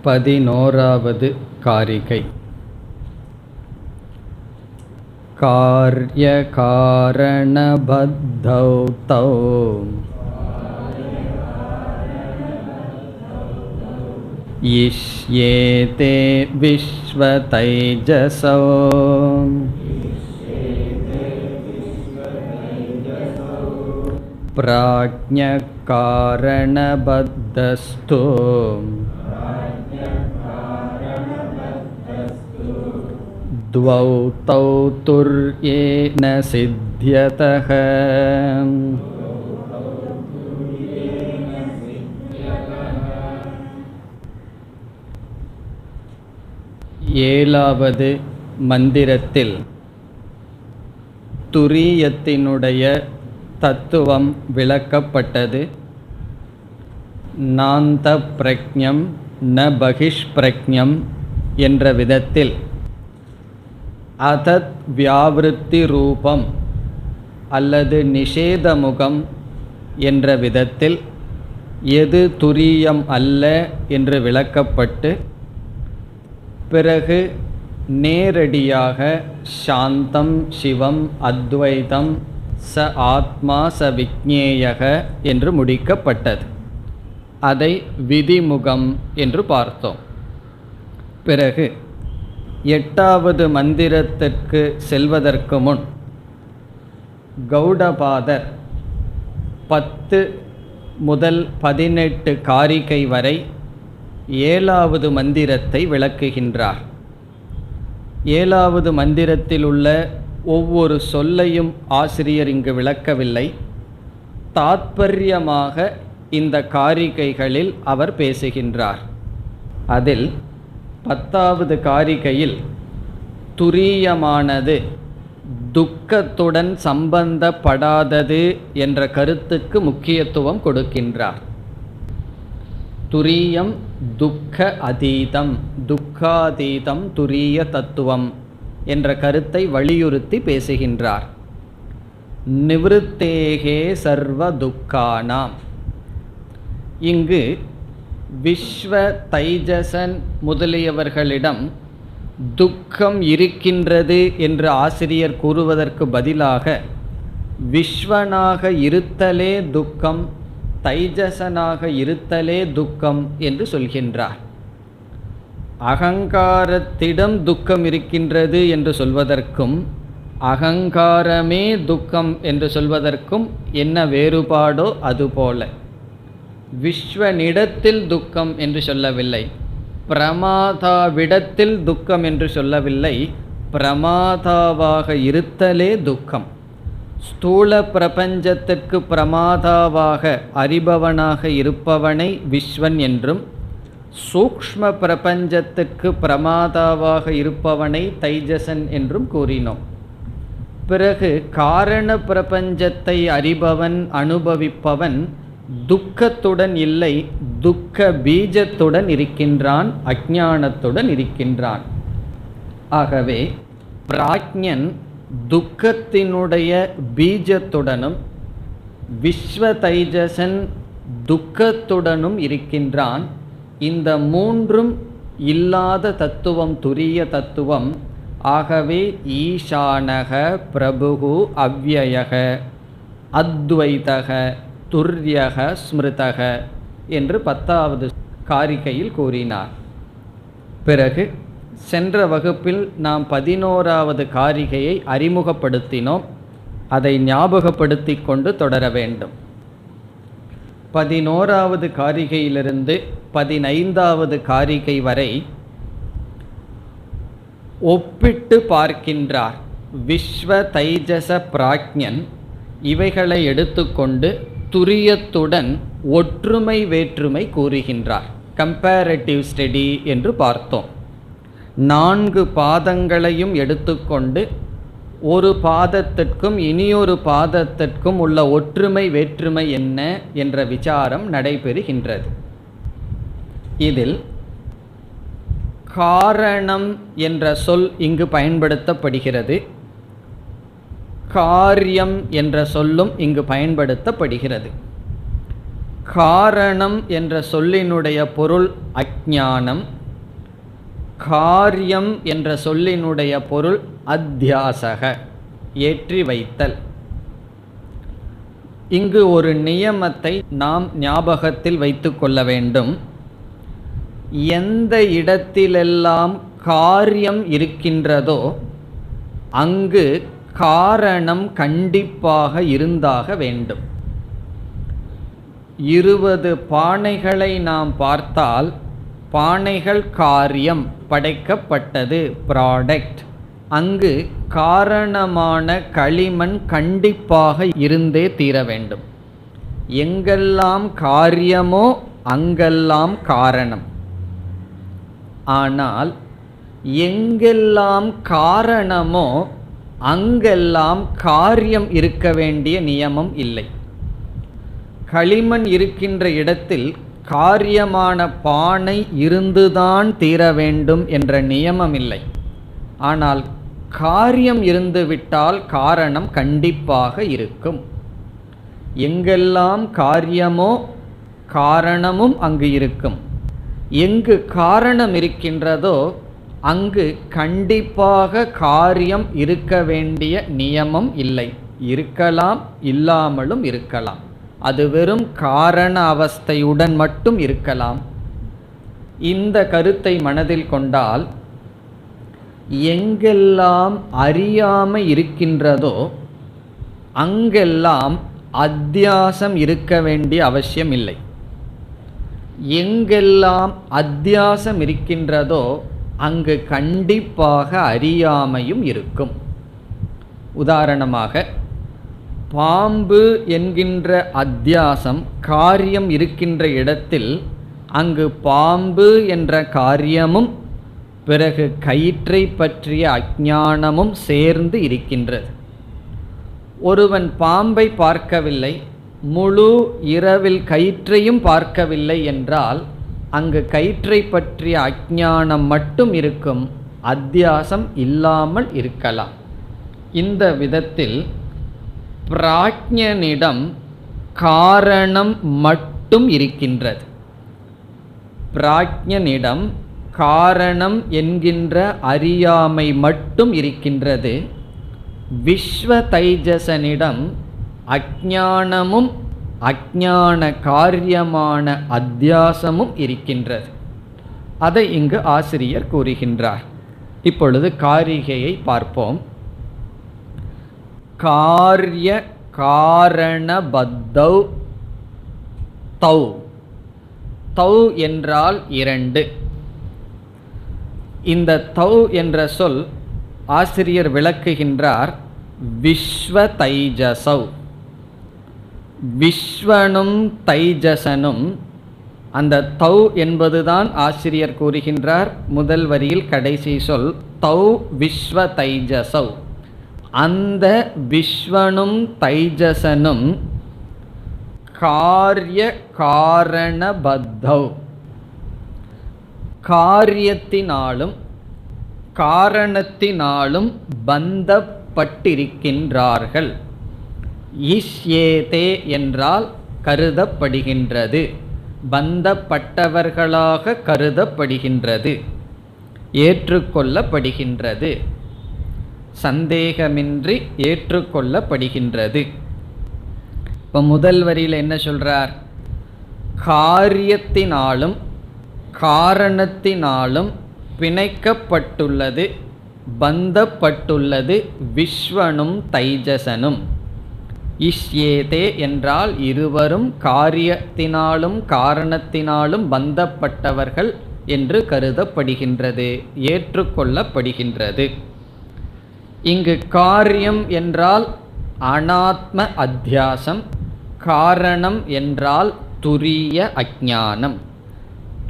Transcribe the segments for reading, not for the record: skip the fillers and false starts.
11வது காரிகை. கார்யகாரணபத்தௌ தௌ இஷ்யேதே விஸ்வதைஜசோ பிராஜ்ஞகாரணபத்தஸ்து த்வௌ தௌ துர்யேன சித்யதஹ. ஏழாவது மந்திரத்தில் துரியத்தினுடைய தத்துவம் விளக்கப்பட்டது. நாந்த பிரக்ஞம் ந பகிஷ்பிரக்ஞம் என்ற விதத்தில் அதத் வியாவிருத்தி ரூபம் அல்லது நிஷேதமுகம் என்ற விதத்தில் எது துரியம் அல்ல என்று விளக்கப்பட்டு, பிறகு நேரடியாக சாந்தம் சிவம் அத்வைதம் ச ஆத்மா ச விக்ஞேயக என்று முடிக்கப்பட்டது. அதை விதிமுகம் என்று பார்த்தோம். பிறகு எட்டாவது மந்திரத்திற்கு செல்வதற்கு முன் கௌடபாதர் 10 முதல் 18 காரிகை வரை ஏழாவது மந்திரத்தை விளக்குகின்றார். ஏழாவது மந்திரத்தில் உள்ள ஒவ்வொரு சொல்லையும் ஆசிரியர் இங்கு விளக்கவில்லை. தாத்பரியமாக இந்த காரிகைகளில் அவர் பேசுகின்றார். அதில் 10வது காரிகையில் துரியமானது துக்கத்துடன் சம்பந்தப்படாதது என்ற கருத்துக்கு முக்கியத்துவம் கொடுக்கின்றார். துரியம் துக்க அதீதம், துக்காதீதம் துரிய தத்துவம் என்ற கருத்தை வலியுறுத்தி பேசுகின்றார். நிவிருத்தேகே சர்வ துக்கானாம். இங்கு விஸ்வ தைஜசன் முதலியவர்களிடம் துக்கம் இருக்கின்றது என்று ஆசிரியர் கூறுவதற்கு பதிலாக விஸ்வனாக இருத்தலே துக்கம், தைஜசனாக இருத்தலே துக்கம் என்று சொல்கின்றார். அகங்காரத்திடம் துக்கம் இருக்கின்றது என்று சொல்வதற்கும் அகங்காரமே துக்கம் என்று சொல்வதற்கும் என்ன வேறுபாடோ அதுபோல விஸ்வனிடத்தில் துக்கம் என்று சொல்லவில்லை, பிரமாதாவிடத்தில் துக்கம் என்று சொல்லவில்லை. பிரமாதாவாக இருத்தலே துக்கம். ஸ்தூல பிரபஞ்சத்திற்கு பிரமாதாவாக அறிபவனாக இருப்பவனை விஸ்வன் என்றும், சூக்ஷ்ம பிரபஞ்சத்திற்கு பிரமாதாவாக இருப்பவனை தைஜசன் என்றும் கூறினோம். பிறகு காரண பிரபஞ்சத்தை அறிபவன் அனுபவிப்பவன் துக்கத்துடன் இல்லை, துக்க பீஜத்துடன் இருக்கின்றான், அஞ்ஞானத்துடன் இருக்கின்றான். ஆகவே பிராஜ்ஞன் துக்கத்தினுடைய பீஜத்துடனும் விஸ்வ தைஜசன் துக்கத்துடனும் இருக்கின்றான். இந்த மூன்றும் இல்லாத தத்துவம் துரிய தத்துவம். ஆகவே ஈசானக பிரபுகு அவ்யயக அத்வைதக துர்யக ஸ்மிருதக என்று 10வது காரிகையில் கூறினார். பிறகு சென்ற வகுப்பில் நாம் 11வது காரிகையை அறிமுகப்படுத்தினோம். அதை ஞாபகப்படுத்தி கொண்டு தொடர வேண்டும். 11வது காரிகையிலிருந்து 15வது காரிகை வரை ஒப்பிட்டு பார்க்கின்றார். விஸ்வ தைஜச பிராஜ்ஞன் இவைகளை எடுத்துக்கொண்டு துரியத்துடன் ஒற்றுமை வேற்றுமை கூறுகின்றார். கம்பேரட்டிவ் ஸ்டடி என்று பார்த்தோம். 4 பாதங்களையும் எடுத்துக்கொண்டு ஒரு பாதத்திற்கும் இனியொரு பாதத்திற்கும் உள்ள ஒற்றுமை வேற்றுமை என்ன என்ற விசாரம் நடைபெறுகின்றது. இதில் காரணம் என்ற சொல் இங்கு பயன்படுத்தப்படுகிறது. காரியம் என்ற சொல்லும் இங்கு பயன்படுத்தப்படுகிறது. காரணம் என்ற சொல்லினுடைய பொருள் அஞ்ஞானம், காரியம் என்ற சொல்லினுடைய பொருள் அத்தியாசக, ஏற்றி வைத்தல். இங்கு ஒரு நியமத்தை நாம் ஞாபகத்தில் வைத்து கொள்ள வேண்டும். எந்த இடத்திலெல்லாம் காரியம் இருக்கின்றதோ அங்கு காரணம் கண்டிப்பாக இருந்தாக வேண்டும். 20 பானைகளை நாம் பார்த்தால் பானைகள் காரியம், படைக்கப்பட்டது, ப்ராடக்ட். அங்கு காரணமான களிமண் கண்டிப்பாக இருந்தே தீர வேண்டும். எங்கெல்லாம் காரியமோ அங்கெல்லாம் காரணம். ஆனால் எங்கெல்லாம் காரணமோ அங்கெல்லாம் காரியம் இருக்க வேண்டிய நியமம் இல்லை. களிமண் இருக்கின்ற இடத்தில் காரியமான பானை இருந்துதான் தீர வேண்டும் என்ற நியமம் இல்லை. ஆனால் காரியம் இருந்துவிட்டால் காரணம் கண்டிப்பாக இருக்கும். எங்கெல்லாம் காரியமோ காரணமும் அங்கு இருக்கும். எங்கு காரணம் இருக்கின்றதோ அங்கு கண்டிப்பாக காரியம் இருக்க வேண்டிய நியமம் இல்லை. இருக்கலாம், இல்லாமலும் இருக்கலாம். அது வெறும் காரண அவஸ்தையுடன் மட்டும் இருக்கலாம். இந்த கருத்தை மனதில் கொண்டால் எங்கெல்லாம் அறியாமை இருக்கின்றதோ அங்கெல்லாம் அத்தியாசம் இருக்க வேண்டிய அவசியம் இல்லை. எங்கெல்லாம் அத்தியாசம் இருக்கின்றதோ அங்கு கண்டிப்பாக அறியாமையும் இருக்கும். உதாரணமாக, பாம்பு என்கின்ற அத்தியாசம் காரியம் இருக்கின்ற இடத்தில் அங்கு பாம்பு என்ற காரியமும் பிறகு கயிற்றை பற்றிய அஞ்ஞானமும் சேர்ந்து இருக்கின்றது. ஒருவன் பாம்பை பார்க்கவில்லை, முழு இரவில் கயிற்றையும் பார்க்கவில்லை என்றால் அங்கு கயிற்றை பற்றிய அஞ்ஞானம் மட்டும் இருக்கும், அத்தியாசம் இல்லாமல் இருக்கலாம். இந்த விதத்தில் பிராஜ்ஞனிடம் காரணம் மட்டும் இருக்கின்றது. பிராஜ்ஞனிடம் காரணம் என்கின்ற அறியாமை மட்டும் இருக்கின்றது. விஸ்வ தைஜசனிடம் அஞ்ஞானமும் அஞ்ஞான காரியமான அத்தியாசமும் இருக்கின்றது. அதை இங்கு ஆசிரியர் கூறுகின்றார். இப்பொழுது காரிகையை பார்ப்போம். காரிய காரணபத்தௌ தௌ. தௌ என்றால் இரண்டு. இந்த தௌ என்ற சொல் ஆசிரியர் விளக்குகின்றார். விஸ்வ தைஜசௌ, விஸ்வனும் தைஜசனும். அந்த தௌ என்பதுதான் ஆசிரியர் கூறுகின்றார் முதல் வரியில் கடைசி சொல் தௌ விஸ்வ தைஜசௌ. அந்த விஸ்வனும் தைஜசனும் காரிய காரணபத்தௌ, காரியத்தினாலும் காரணத்தினாலும் பந்தப்பட்டிருக்கின்றார்கள். இஷ்யேதே என்றால் கருதப்படுகின்றது, பந்தப்பட்டவர்களாக கருதப்படுகின்றது, ஏற்றுக்கொள்ளப்படுகின்றது, சந்தேகமின்றி ஏற்றுக்கொள்ளப்படுகின்றது. இப்போ முதல் வரியில் என்ன சொல்றார்? காரியத்தினாலும் காரணத்தினாலும் பிணைக்கப்பட்டுள்ளது, பந்தப்பட்டுள்ளது விஸ்வனும் தைஜசனும். இஷ்யேதே என்றால் இருவரும் காரியத்தினாலும் காரணத்தினாலும் பந்தப்பட்டவர்கள் என்று கருதப்படுகின்றது, ஏற்றுக்கொள்ளப்படுகின்றது. இங்கு காரியம் என்றால் அனாத்ம அத்தியாசம், காரணம் என்றால் துரிய அஞ்ஞானம்.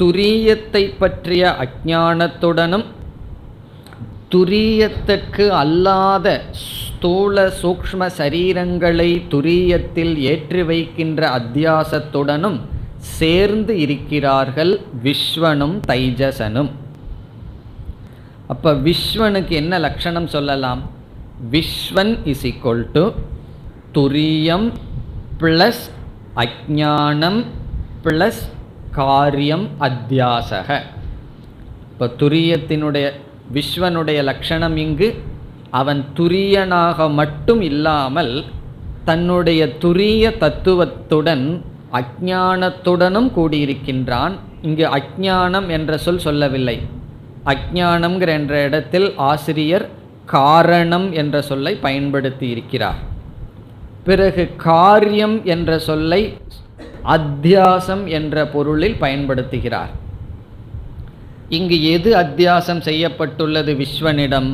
துரியத்தை பற்றிய அஞ்ஞானத்துடனும் துரியத்திற்கு அல்லாத ஸ்தூல சூக்ஷ்ம சரீரங்களை துரியத்தில் ஏற்றி வைக்கின்ற அத்தியாசத்துடனும் சேர்ந்து இருக்கிறார்கள் விஸ்வனும் தைஜசனும். அப்ப விஸ்வனுக்கு என்ன லட்சணம் சொல்லலாம்? விஸ்வன் இஸ் ஈக்குவல் டு துரியம் பிளஸ் அஞ்ஞானம் ப்ளஸ் காரியம் அத்தியாசக. இப்போ துரியத்தினுடைய விஸ்வனுடைய லட்சணம் இங்கு அவன் துரியனாக மட்டும் இல்லாமல் தன்னுடைய துரிய தத்துவத்துடன் அஞ்ஞானத்துடனும் கூடியிருக்கின்றான். இங்கு அஞ்ஞானம் என்ற சொல் சொல்லவில்லை. அஞ்ஞானம்ங்கிற என்ற இடத்தில் ஆசிரியர் காரணம் என்ற சொல்லை பயன்படுத்தி இருக்கிறார். பிறகு காரியம் என்ற சொல்லை அத்தியாசம் என்ற பொருளில் பயன்படுத்துகிறார். இங்கு எது அத்தியாசம் செய்யப்பட்டுள்ளது விஸ்வனிடம்?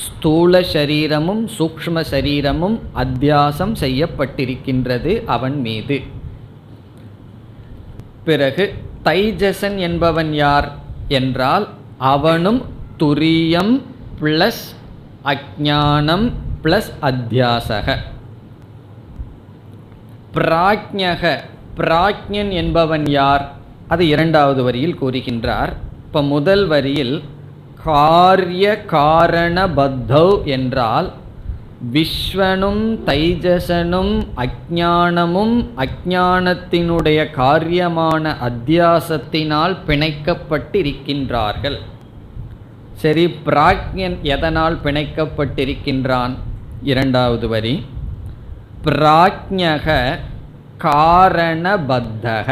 ஸ்தூல சரீரமும் சூக்ஷ்ம சரீரமும் அத்தியாசம் செய்யப்பட்டிருக்கின்றது அவன் மீது. பிறகு தைஜசன் என்பவன் யார் என்றால் அவனும் துரியம் ப்ளஸ் அஞ்ஞானம் ப்ளஸ் அத்தியாசக. பிராக்ஞக, பிராக்ஞன் என்பவன் யார்? அது இரண்டாவது வரியில் கூறுகின்றார். இப்போ முதல் வரியில் காரிய காரண பத்தௌ என்றால் விஸ்வனும் தைஜசனும் அஞ்ஞானமும் அஞ்ஞானத்தினுடைய காரியமான அத்தியாசத்தினால் பிணைக்கப்பட்டிருக்கின்றார்கள். சரி, பிராக்ஞன் எதனால் பிணைக்கப்பட்டிருக்கின்றான்? இரண்டாவது வரி பிராக்ஞக காரணபத்தக.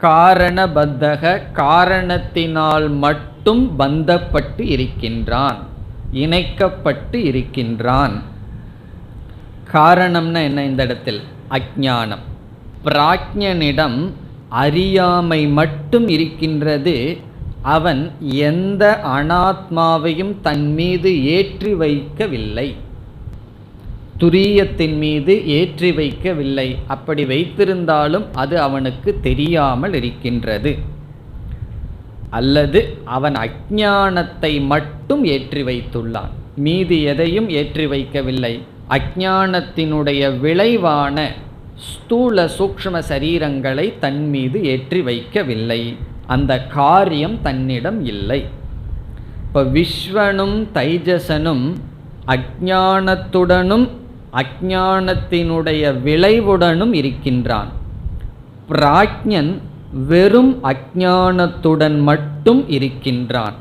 காரணபத்தக காரணத்தினால் மட்டும் பந்தப்பட்டு இருக்கின்றான், இணைக்கப்பட்டு இருக்கின்றான். காரணம்னா என்ன? இந்த இடத்தில் அஞ்ஞானம். பிராக்ஞனிடம் அறியாமை மட்டும் இருக்கின்றது. அவன் எந்த அனாத்மாவையும் தன் மீது ஏற்றி வைக்கவில்லை, துரியத்தின் மீது ஏற்றி வைக்கவில்லை. அப்படி வைத்திருந்தாலும் அது அவனுக்கு தெரியாமல் இருக்கின்றது. அல்லது அவன் அஞ்ஞானத்தை மட்டும் ஏற்றி வைத்துள்ளான், மீதி எதையும் ஏற்றி வைக்கவில்லை. அஞ்ஞானத்தினுடைய விளைவான ஸ்தூல சூக்ஷ்ம சரீரங்களை தன் மீது ஏற்றி வைக்கவில்லை. அந்த காரியம் தன்னிடம் இல்லை. இப்போ விஸ்வனும் தைஜசனும் அஞ்ஞானத்துடனும் அஞ்ஞானத்தினுடைய விளைவுடனும் இருக்கின்றான். பிராக்ஞன் வெறும் அஞ்ஞானத்துடன் மட்டும் இருக்கின்றான்.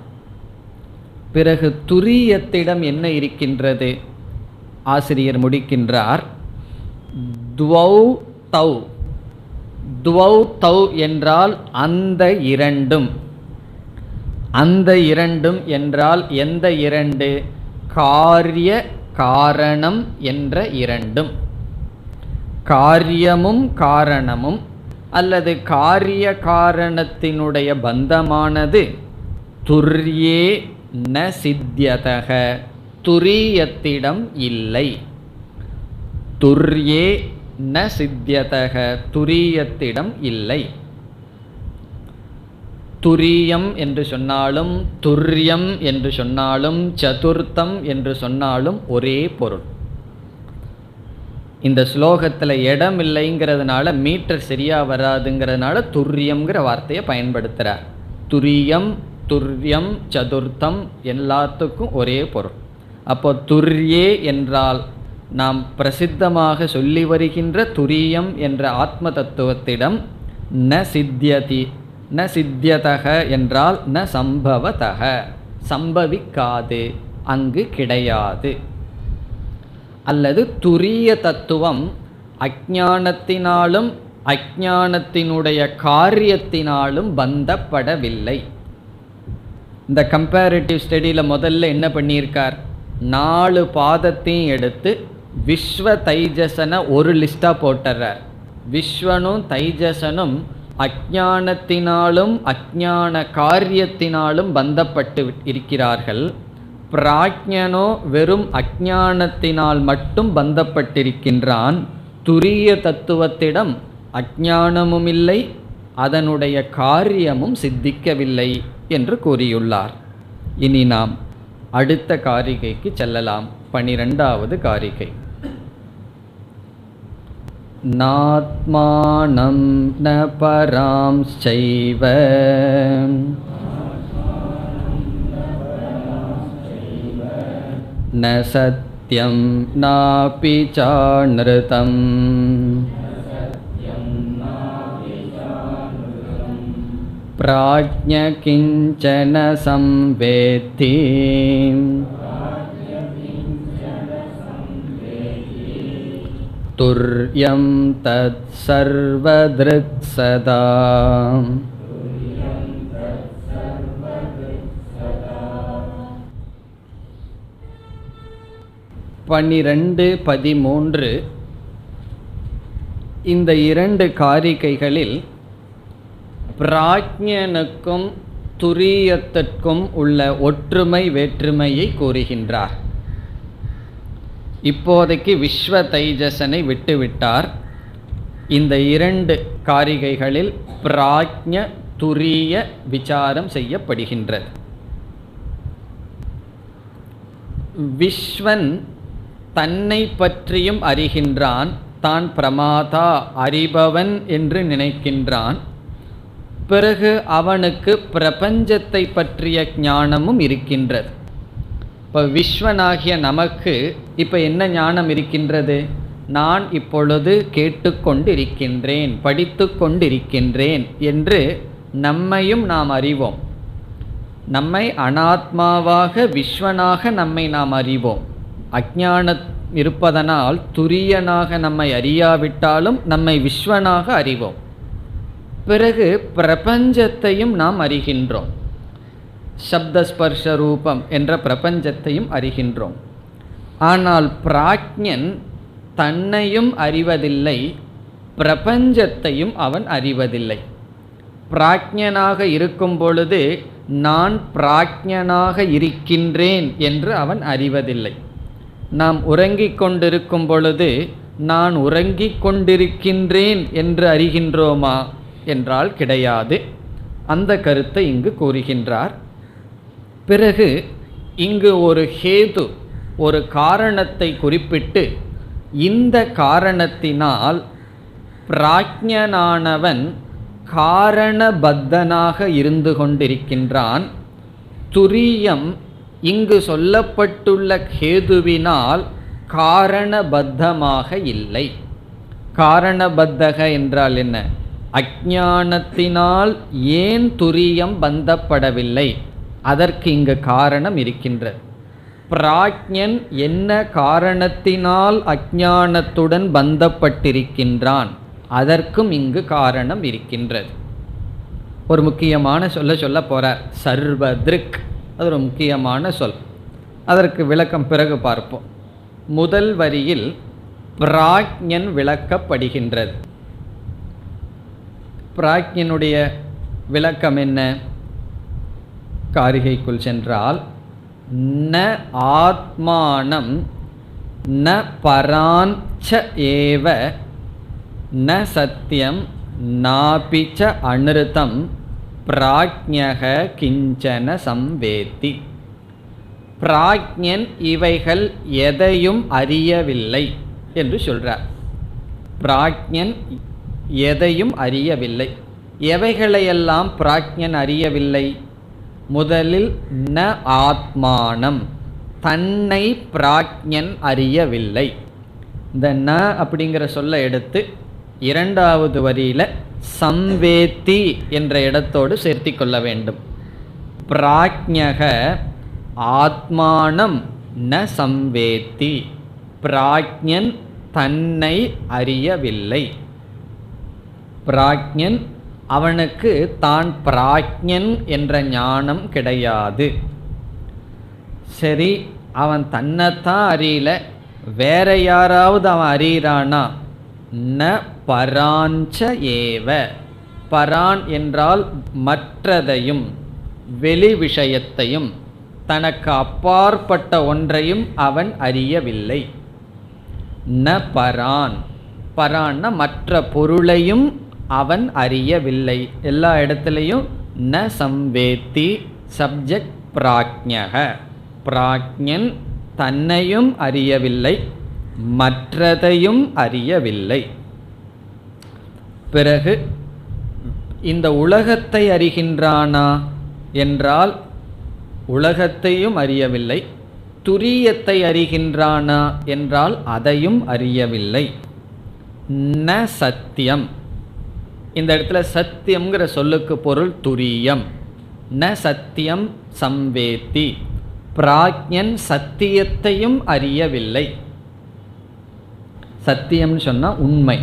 பிறகு துரியத்திடம் என்ன இருக்கின்றது? ஆசிரியர் முடிக்கின்றார். துவௌ தௌ. துவௌ தௌ என்றால் அந்த இரண்டும். அந்த இரண்டும் என்றால் எந்த இரண்டு? காரிய காரணம் என்ற இரண்டும். காரியமும் காரணமும் அல்லது காரிய காரணத்தினுடைய பந்தமானது துர்யே ந சித்தியதக, துரியத்திடம் இல்லை. துர்யே ந சித்தியதக, துரியத்திடம் இல்லை. துரியம் என்று சொன்னாலும் துர்யம் என்று சொன்னாலும் சதுர்த்தம் என்று சொன்னாலும் ஒரே பொருள். இந்த ஸ்லோகத்தில் இடம் இல்லைங்கிறதுனால மீட்டர் சரியாக வராதுங்கிறதுனால துர்யம்ங்கிற வார்த்தையை பயன்படுத்துகிறார். துரியம் துர்யம் சதுர்த்தம் எல்லாத்துக்கும் ஒரே பொருள். அப்போ துர்யே என்றால் நாம் பிரசித்தமாக சொல்லி வருகின்ற துரியம் என்ற ஆத்ம தத்துவத்திடம் ந சித்தியதி. ந சித்தியதக என்றால் ந சம்பவதக, சம்பவிக்காது, அங்கு கிடையாது. அல்லது துரிய தத்துவம் அஞ்ஞானத்தினாலும் அஞ்ஞானத்தினுடைய காரியத்தினாலும் பந்தப்படவில்லை. இந்த கம்பேரிட்டிவ் ஸ்டடியில் முதல்ல என்ன பண்ணியிருக்கார்? 4 பாதத்தையும் எடுத்து விஸ்வ தைஜசனை ஒரு லிஸ்டாக போட்டுறார். விஸ்வனும் தைஜசனும் அஞ்ஞானத்தினாலும் அஞ்ஞான காரியத்தினாலும் பந்தப்பட்டு இருக்கிறார்கள். பிராக்ஞனோ வெறும் அஞ்ஞானத்தினால் மட்டும் பந்தப்பட்டிருக்கின்றான். துரிய தத்துவத்திடம் அஞ்ஞானமும் இல்லை, அதனுடைய காரியமும் சித்திக்கவில்லை என்று கூறியுள்ளார். இனி நாம் அடுத்த காரிகைக்கு செல்லலாம். 12வது காரிகை. நாத்மானம் ந பராம்சைவ ந சத்யம் நாபி சான்ருதம் பிராஜ்ஞ கிஞ்சன சம்வேத்தி துர்யம் தத் சர்வத்ருக் சதா. 12, 13 இந்த 2 காரிகைகளில் பிராஜ்ஞனுக்கும் துரியத்திற்கும் உள்ள ஒற்றுமை வேற்றுமையை கூறுகின்றார். இப்போதைக்கு விஸ்வ தைஜசனை விட்டுவிட்டார். இந்த 2 காரிகைகளில் பிராஜ்ஞ துரிய விசாரம் செய்யப்படுகின்றது. விஸ்வன் தன்னை பற்றியும் அறிகின்றான், தான் பிரமாதா அறிபவன் என்று நினைக்கின்றான். பிறகு அவனுக்கு பிரபஞ்சத்தை பற்றிய ஞானமும் இருக்கின்றது. இப்போ விஸ்வனாகிய நமக்கு இப்போ என்ன ஞானம் இருக்கின்றது? நான் இப்பொழுது கேட்டுக்கொண்டிருக்கின்றேன், படித்து கொண்டிருக்கின்றேன் என்று நம்மையும் நாம் அறிவோம். நம்மை அனாத்மாவாக விஸ்வனாக நம்மை நாம் அறிவோம். அஞ்ஞானம் இருப்பதனால் துரியனாக நம்மை அறியாவிட்டாலும் நம்மை விஸ்வனாக அறிவோம். பிறகு பிரபஞ்சத்தையும் நாம் அறிகின்றோம். சப்தஸ்பர்ஷ ரூபம் என்ற பிரபஞ்சத்தையும் அறிகின்றோம். ஆனால் பிராஜ்ஞன் தன்னையும் அறிவதில்லை, பிரபஞ்சத்தையும் அவன் அறிவதில்லை. பிராஜ்ஞனாக இருக்கும் பொழுது நான் பிராஜ்ஞனாக இருக்கின்றேன் என்று அவன் அறிவதில்லை. நாம் உறங்கிக் கொண்டிருக்கும் பொழுது நான் உறங்கிக் கொண்டிருக்கின்றேன் என்று அறிகின்றோமா என்றால் கிடையாது. அந்த கருத்தை இங்கு கூறுகின்றார். பிறகு இங்கு ஒரு ஹேது, ஒரு காரணத்தை குறிப்பிட்டு இந்த காரணத்தினால் பிராஜ்ஞனானவன் காரணபத்தனாக இருந்து கொண்டிருக்கின்றான். துரியம் இங்கு சொல்லப்பட்டுள்ள ஹேதுவினால் காரணபத்தமாக இல்லை. காரணபத்தக என்றால் என்ன? அஞ்ஞானத்தினால் ஏன் துரியம் பந்தப்படவில்லை, அதற்கு இங்கு காரணம் இருக்கின்றது. பிராஜ்ஞன் என்ன காரணத்தினால் அஞ்ஞானத்துடன் பந்தப்பட்டிருக்கின்றான், அதற்கும் இங்கு காரணம் இருக்கின்றது. ஒரு முக்கியமான சொல்ல போறார், சர்வத்ருக். அது ஒரு முக்கியமான சொல். அதற்கு விளக்கம் பிறகு பார்ப்போம். முதல் வரியில் பிராஜ்ஞன் விளக்கப்படுகின்றது. பிராஜ்ஞனுடைய விளக்கம் என்ன? காரிகைக்குள் சென்றால், ந ஆத்மானம் ந பராஞ்ச ஏவ ந சத்யம் நாபிச்ச அனிருத்தம் பிராஜ்ஞக கிஞ்சன சம்வேத்தி. பிராஜ்ஞன் இவைகள் எதையும் அறியவில்லை என்று சொல்றார். பிராஜ்ஞன் எதையும் அறியவில்லை. எவைகளையெல்லாம் பிராஜ்ஞன் அறியவில்லை? முதலில் ந ஆத்மானம், தன்னை பிராஜ்ஞன் அறியவில்லை. இந்த ந அப்படிங்கிற சொல்ல எடுத்து இரண்டாவது வரியில சம்வேத்தி என்ற இடத்தோடு சேர்த்தி கொள்ள வேண்டும். பிராஜ்ஞக ஆத்மானம் ந சம்வேத்தி, பிராஜ்ஞன் தன்னை அறியவில்லை. பிராஜ்ஞன், அவனுக்கு தான் பிராஜ்ஞன் என்ற ஞானம் கிடையாது. சரி, அவன் தன்னைத்தான் அறியல, வேற யாராவது அவன் அறியறானா? ந பராஞ்ச ஏவ. பரான் என்றால் மற்றதையும் வெளி விஷயத்தையும் தனக்கு அப்பாற்பட்ட ஒன்றையும் அவன் அறியவில்லை. ந பரான், பரான்னா மற்ற பொருளையும் அவன் அறியவில்லை. எல்லா இடத்துலையும் ந சம்வேத்தி, சப்ஜெக்ட் பிராஜ்ஞக. பிராஜ்ஞன் தன்னையும் அறியவில்லை, மற்றதையும் அறியவில்லை. பிறகு இந்த உலகத்தை அறிகின்றானா என்றால் உலகத்தையும் அறியவில்லை. துரியத்தை அறிகின்றானா என்றால் அதையும் அறியவில்லை. ந சத்தியம், இந்த இடத்துல சத்தியம்ங்கிற சொல்லுக்கு பொருள் துரியம். ந சத்தியம் சம்வேத்தி, பிராக்ஞன் சத்தியத்தையும் அறியவில்லை. சத்தியம்னு சொன்னால் உண்மை,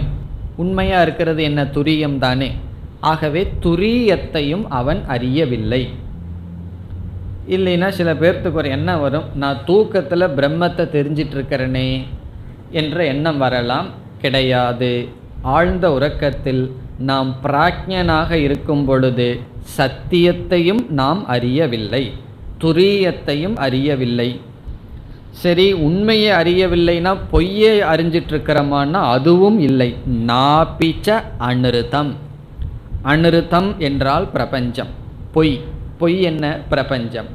உண்மையாக இருக்கிறது என்ன? துரியம் தானே. ஆகவே துரியத்தையும் அவன் அறியவில்லை. இல்லைன்னா சில பேர்த்துக்கு ஒரு எண்ணம் வரும், நான் தூக்கத்தில் பிரம்மத்தை தெரிஞ்சிட்டு இருக்கிறேனே என்ற எண்ணம் வரலாம். கிடையாது. ஆழ்ந்த உறக்கத்தில் நாம் பிராக்ஞனாக இருக்கும் பொழுது சத்தியத்தையும் நாம் அறியவில்லை, துரியத்தையும் அறியவில்லை. சரி, உண்மையை அறியவில்லைன்னா பொய்யை அறிஞ்சிட்ருக்கிறோமான்னா அதுவும் இல்லை. நாபிச்ச அனிருத்தம். அனிருத்தம் என்றால் பிரபஞ்சம், பொய். பொய் என்ன? பிரபஞ்சம்.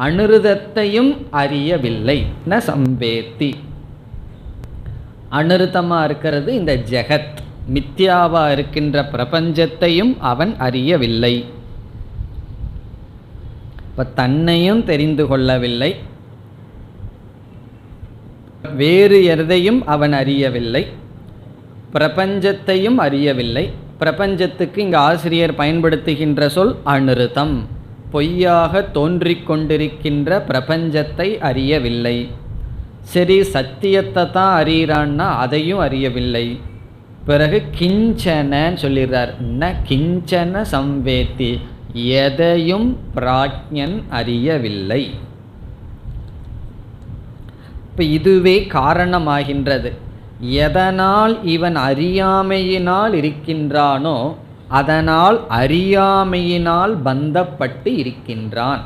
அனிருதத்தையும் அறியவில்லை. ந சம்பேத்தி. அனிருத்தமாக இருக்கிறது இந்த ஜெகத், மித்யாவாக இருக்கின்ற பிரபஞ்சத்தையும் அவன் அறியவில்லை. இப்போ தன்னையும் தெரிந்து கொள்ளவில்லை, வேறு எதையும் அவன் அறியவில்லை, பிரபஞ்சத்தையும் அறியவில்லை. பிரபஞ்சத்துக்கு இங்கு ஆசிரியர் பயன்படுத்துகின்ற சொல் அனிருத்தம். பொய்யாக தோன்றிக் கொண்டிருக்கின்ற பிரபஞ்சத்தை அறியவில்லை. சரி, சத்தியத்தை தான் அறிகிறான்னா அதையும் அறியவில்லை. பிறகு கிஞ்சனன்னு சொல்லிடுறார். ந கிஞ்சன சம்வேத்தி, எதையும் பிராக்ஞன் அறியவில்லை. இப்போ இதுவே காரணமாகின்றது. எதனால் இவன் அறியாமையினால் இருக்கின்றானோ அதனால் அறியாமையினால் பந்தப்பட்டு இருக்கின்றான்.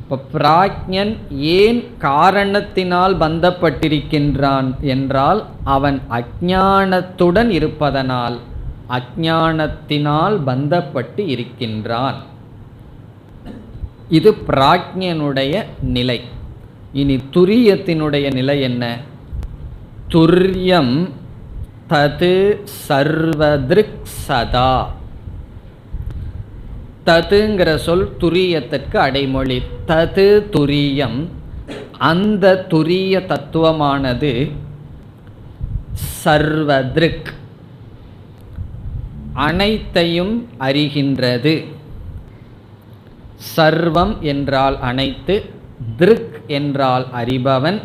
இப்போ பிராக்ஞன் ஏன் காரணத்தினால் பந்தப்பட்டிருக்கின்றான் என்றால் அவன் அஞ்ஞானத்துடன் இருப்பதனால் அஞ்ஞானத்தினால் பந்தப்பட்டு இருக்கின்றான். இது பிராக்ஞனுடைய நிலை. இனி துரியத்தினுடைய நிலை என்ன? துரியம் தது சர்வத்ருக் சதா. ததுங்கிற சொல் துரியத்திற்கு அடைமொழி. தது துரியம். அந்த துரிய தத்துவமானது சர்வத்ருக், அனைத்தையும் அறிகின்றது. சர்வம் என்றால் அனைத்து, திருக் என்றால் அறிபவன்,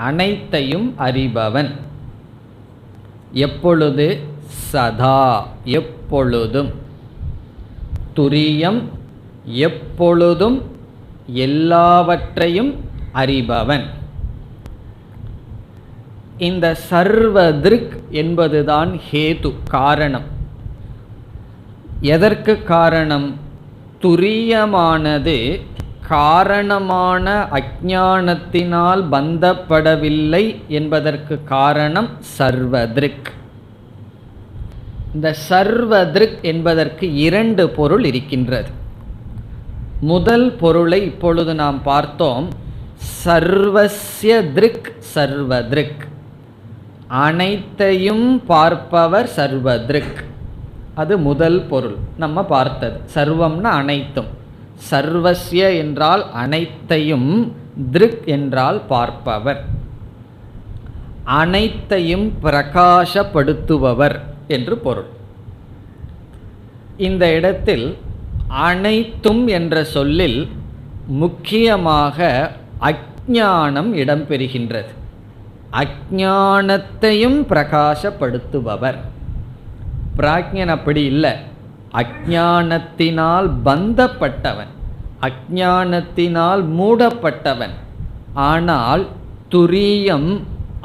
அனைத்தையும் அறிபவன். எப்பொழுது? சதா, எப்பொழுதும். துரியம், எப்பொழுதும் எல்லாவற்றையும் அறிபவன். இந்த சர்வத்ருக் என்பதுதான் ஹேது, காரணம். எதற்கு காரணம்? துரியமானது காரணமான அஞ்ஞானத்தினால் பந்தப்படவில்லை என்பதற்கு காரணம் சர்வத்ருக். இந்த சர்வத்ருக் என்பதற்கு இரண்டு பொருள் இருக்கின்றது. முதல் பொருளை இப்பொழுது நாம் பார்த்தோம். சர்வஸ்ய திருக் சர்வத்ருக், அனைத்தையும் பார்ப்பவர் சர்வத்ருக். அது முதல் பொருள் நம்ம பார்த்தது. சர்வம்னா அனைத்தும், சர்வஸ்ய என்றால் அனைத்தையும், திருக் என்றால் பார்ப்பவர், அனைத்தையும் பிரகாசப்படுத்துபவர் என்று பொருள். இந்த இடத்தில் அனைத்தும் என்ற சொல்லில் முக்கியமாக அஞ்ஞானம் இடம்பெறுகின்றது. அஞ்ஞானத்தையும் பிரகாசப்படுத்துபவர். பிராக்ஞன் அப்படி இல்லை, அஞ்ஞானத்தினால் பந்தப்பட்டவன், அஞ்ஞானத்தினால் மூடப்பட்டவன். ஆனால் துரியம்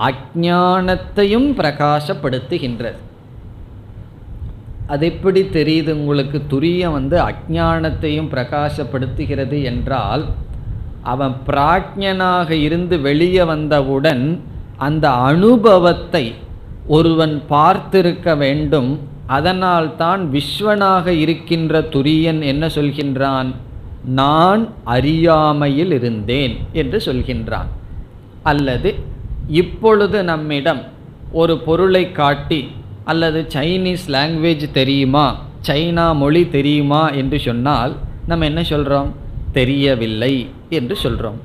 அஞ்ஞானத்தையும் பிரகாசப்படுத்துகின்றது. அது எப்படி தெரியுது உங்களுக்கு? துரியம் அஞ்ஞானத்தையும் பிரகாசப்படுத்துகிறது என்றால், அவன் பிராக்ஞனாக இருந்து வெளியே வந்தவுடன் அந்த அனுபவத்தை ஒருவன் பார்த்திருக்க வேண்டும். அதனால் தான் விஸ்வனாக இருக்கின்ற துரியன் என்ன சொல்கின்றான்? நான் அறியாமையில் இருந்தேன் என்று சொல்கின்றான். அல்லது இப்பொழுது நம்மிடம் ஒரு பொருளை காட்டி, அல்லது சைனீஸ் லாங்குவேஜ் தெரியுமா, சைனா மொழி தெரியுமா என்று சொன்னால் நம்ம என்ன சொல்கிறோம்? தெரியவில்லை என்று சொல்கிறோம்.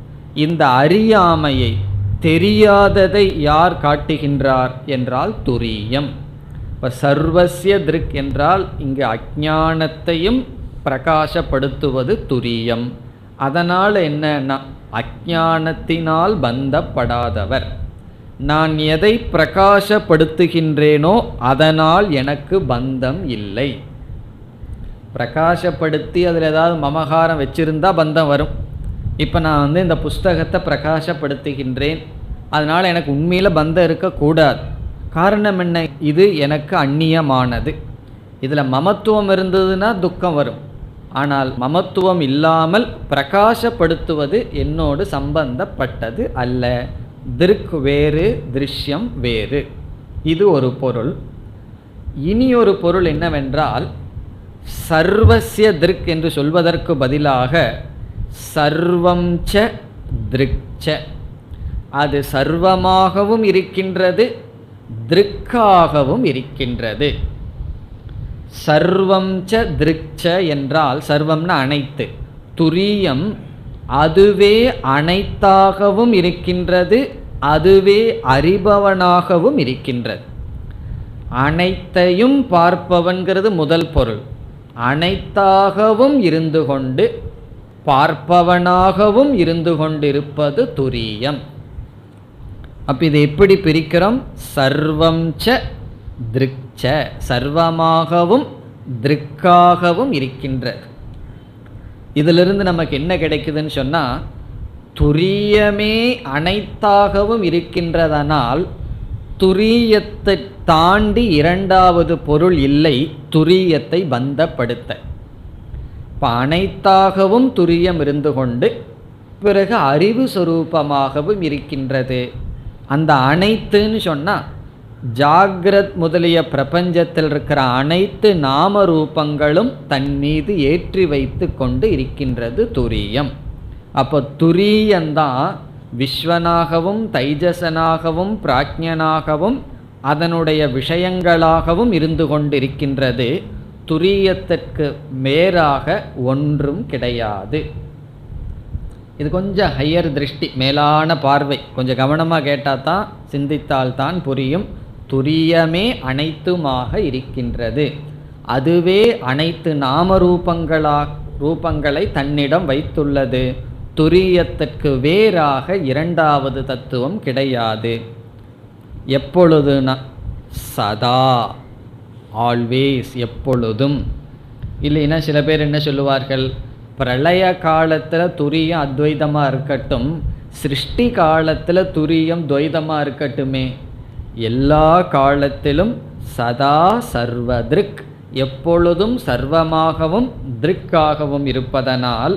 இந்த அறியாமையை, தெரியாததை யார் காட்டுகின்றார் என்றால் துரியம். இப்போ சர்வஸ்ய திருக் என்றால் இங்கு அஞ்ஞானத்தையும் பிரகாசப்படுத்துவது துரியம். அதனால் என்னன்னா அஞ்ஞானத்தினால் பந்தப்படாதவர். நான் எதை பிரகாசப்படுத்துகின்றேனோ அதனால் எனக்கு பந்தம் இல்லை. பிரகாசப்படுத்தி அதில் ஏதாவது மமகாரம் வச்சிருந்தா பந்தம் வரும். இப்போ நான் இந்த புஸ்தகத்தை பிரகாசப்படுத்துகின்றேன், அதனால் எனக்கு உண்மையில் பந்தம் இருக்கக்கூடாது. காரணம் என்ன? இது எனக்கு அந்நியமானது. இதில் மமத்துவம் இருந்ததுன்னா துக்கம் வரும். ஆனால் மமத்துவம் இல்லாமல் பிரகாசப்படுத்துவது என்னோடு சம்பந்தப்பட்டது அல்ல. திருக் வேறு, திருஷ்யம் வேறு. இது ஒரு பொருள். இனி ஒரு பொருள் என்னவென்றால், சர்வஸ்ய திருக் என்று சொல்வதற்கு பதிலாக சர்வம் ச திருக்ச, அது சர்வமாகவும் இருக்கின்றது, திருக்காகவும் இருக்கின்றது. சர்வம் ச திருக்ச என்றால் சர்வம்னா அனைத்து, துரியம் அதுவே அனைத்தாகவும் இருக்கின்றது, அதுவே அறிபவனாகவும் இருக்கின்றது. அனைத்தையும் பார்ப்பவன்கிறது முதல் பொருள். அனைத்தாகவும் இருந்து கொண்டு பார்ப்பவனாகவும் இருந்து கொண்டிருப்பது துரியம். அப்ப இதை எப்படி பிரிக்கிறோம்? சர்வம் ச திருக்ச, சர்வமாகவும் திருக்காகவும் இருக்கின்றது. இதிலிருந்து நமக்கு என்ன கிடைக்குதுன்னு சொன்னா, துரியமே அனைத்தாகவும் இருக்கின்றதனால் துரியத்தை தாண்டி இரண்டாவது பொருள் இல்லை துரியத்தை பந்தப்படுத்த. இப்போ அனைத்தாகவும் துரியம் இருந்து கொண்டு பிறகு அறிவு சொரூபமாகவும் இருக்கின்றது. அந்த அனைத்துன்னு சொன்னால் ஜாகிரத் முதலிய பிரபஞ்சத்தில் இருக்கிற அனைத்து நாம ரூபங்களும் தன் மீது ஏற்றி வைத்து கொண்டு இருக்கின்றது துரியம். அப்போ துரியந்தான் விஸ்வனாகவும் தைஜசனாகவும் பிராக்ஞனாகவும் அதனுடைய விஷயங்களாகவும் இருந்து கொண்டிருக்கின்றது. துரியத்திற்கு மேலாக ஒன்றும் கிடையாது. இது கொஞ்சம் ஹையர் திருஷ்டி, மேலான பார்வை. கொஞ்சம் கவனமாக கேட்டால் தான், சிந்தித்தால்தான் புரியும். துரியமே அனைத்துமாக இருக்கின்றது, அதுவே அனைத்து நாம ரூபங்களை தன்னிடம் வைத்துள்ளது. துரியத்திற்கு வேறாக இரண்டாவது தத்துவம் கிடையாது. எப்பொழுதுனா சதா, ஆல்வேஸ், எப்பொழுதும். இல்லைன்னா சில பேர் என்ன சொல்லுவார்கள், பிரளய காலத்தில் துரியம் அத்வைதமாக இருக்கட்டும், சிருஷ்டி காலத்தில் துரியம் துவைதமாக இருக்கட்டுமே. எல்லா காலத்திலும் சதா சர்வதிருக், எப்பொழுதும் சர்வமாகவும் திருக்காகவும் இருப்பதனால்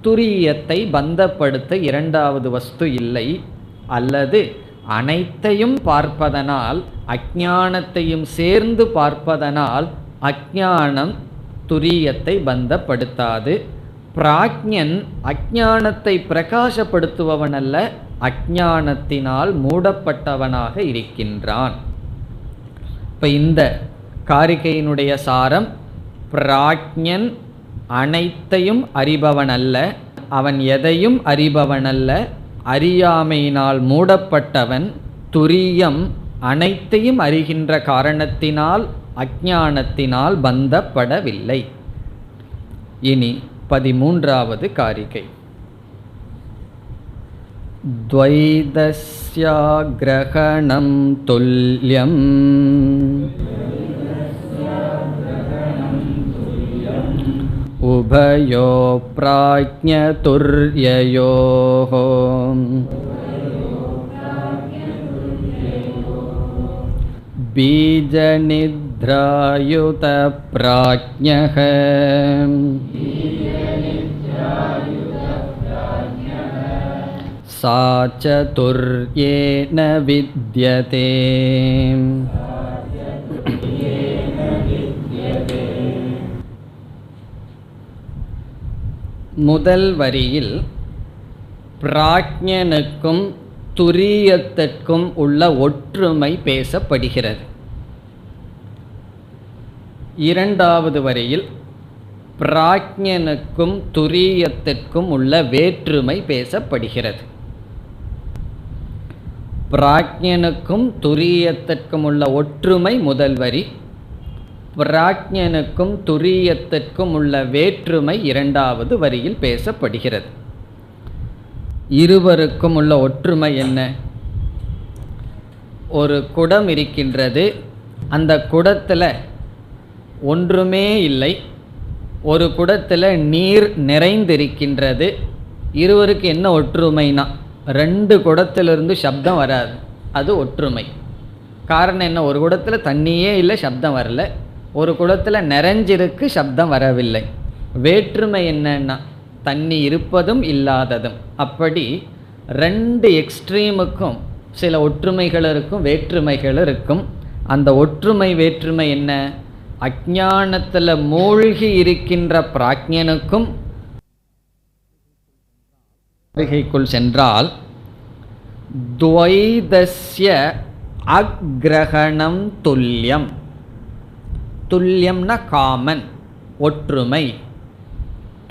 துரியத்தை பந்தப்படுத்த இரண்டாவது வஸ்து இல்லை. அல்லது அனைத்தையும் பார்ப்பதனால் அஞ்ஞானத்தையும் சேர்ந்து பார்ப்பதனால் அஞ்ஞானம் துரியத்தை பந்தப்படுத்தாது. பிராக்ஞன் அஞ்ஞானத்தை பிரகாசப்படுத்துபவன் அல்ல, அஞ்ஞானத்தினால் மூடப்பட்டவனாக இருக்கின்றான். இப்போ இந்த காரிகையினுடைய சாரம், பிராக்ஞன் அனைத்தையும் அறிபவன் அல்ல, அவன் எதையும் அறிபவன் அல்ல, அறியாமையினால் மூடப்பட்டவன். துரியம் அனைத்தையும் அறிகின்ற காரணத்தினால் அஞ்ஞானத்தினால் பந்தப்படவில்லை. இனி 13வது காரிகை. துவைதஸ்யாக்ரஹணம் துல்யம் உபயோ ப்ராஜ்ஞதுர்யயோஹ பீஜநித்ராயுத ப்ராஜ்ஞஹ சா சதுர்யேன வித்யதே. முதல் வரியில் பிராக்ஞனுக்கும் துரியத்திற்கும் உள்ள ஒற்றுமை பேசப்படுகிறது. இரண்டாவது வரியில் பிராக்ஞனுக்கும் துரியத்திற்கும் உள்ள வேற்றுமை பேசப்படுகிறது. பிராக்ஞனுக்கும் துரியத்திற்கும் உள்ள ஒற்றுமை முதல் வரி, பிராக்ஞனுக்கும் துரியத்திற்கும் உள்ள வேற்றுமை இரண்டாவது வரியில் பேசப்படுகிறது. இருவருக்கும் உள்ள ஒற்றுமை என்ன? ஒரு குடம் இருக்கின்றது, அந்த குடத்தில் ஒன்றுமே இல்லை, ஒரு குடத்தில் நீர் நிறைந்திருக்கின்றது. இருவருக்கு என்ன ஒற்றுமைனா, ரெண்டு குடத்திலிருந்து சப்தம் வராது, அது ஒற்றுமை. காரணம் என்ன? ஒரு குடத்தில் தண்ணியே இல்லை, சப்தம் வரல. ஒரு குடத்தில் நிறைஞ்சிருக்கு, சப்தம் வரவில்லை. வேற்றுமை என்னன்னா தண்ணி இருப்பதும் இல்லாததும். அப்படி ரெண்டு எக்ஸ்ட்ரீமுக்கும் சில ஒற்றுமைகள் இருக்கும், வேற்றுமைகள் இருக்கும். அந்த ஒற்றுமை வேற்றுமை என்ன? அஞ்ஞானத்தில் மூழ்கி இருக்கின்ற பிராக்ஞனுக்கும் அருகைக்குள் சென்றால் துவைதஸ்ய அக்ரஹணம் துல்லியம். துல்லியம்னா காமன், ஒற்றுமை.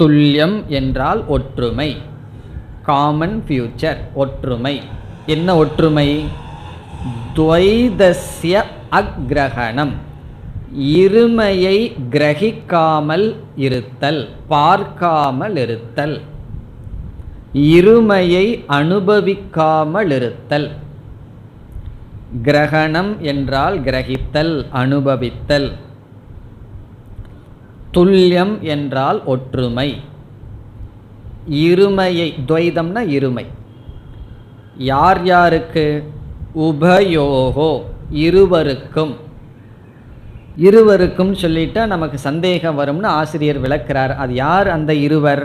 துல்லியம் என்றால் ஒற்றுமை, காமன் ஃபியூச்சர், ஒற்றுமை. என்ன ஒற்றுமை? துவைதஸ்ய அக்ரஹணம், இருமையை கிரகிக்காமல் இருத்தல், பார்க்காமல் இருத்தல், இருமையை அனுபவிக்காமல் இருத்தல். கிரகணம் என்றால் கிரகித்தல், அனுபவித்தல். துல்லியம் என்றால் ஒற்றுமை. இருமையை, துவைதம்னா இருமை. யார் யாருக்கு? உபயோகோ, இருவருக்கும். இருவருக்கும் சொல்லிட்டா நமக்கு சந்தேகம் வரும்னு ஆசிரியர் விளக்கிறார். அது யார் அந்த இருவர்?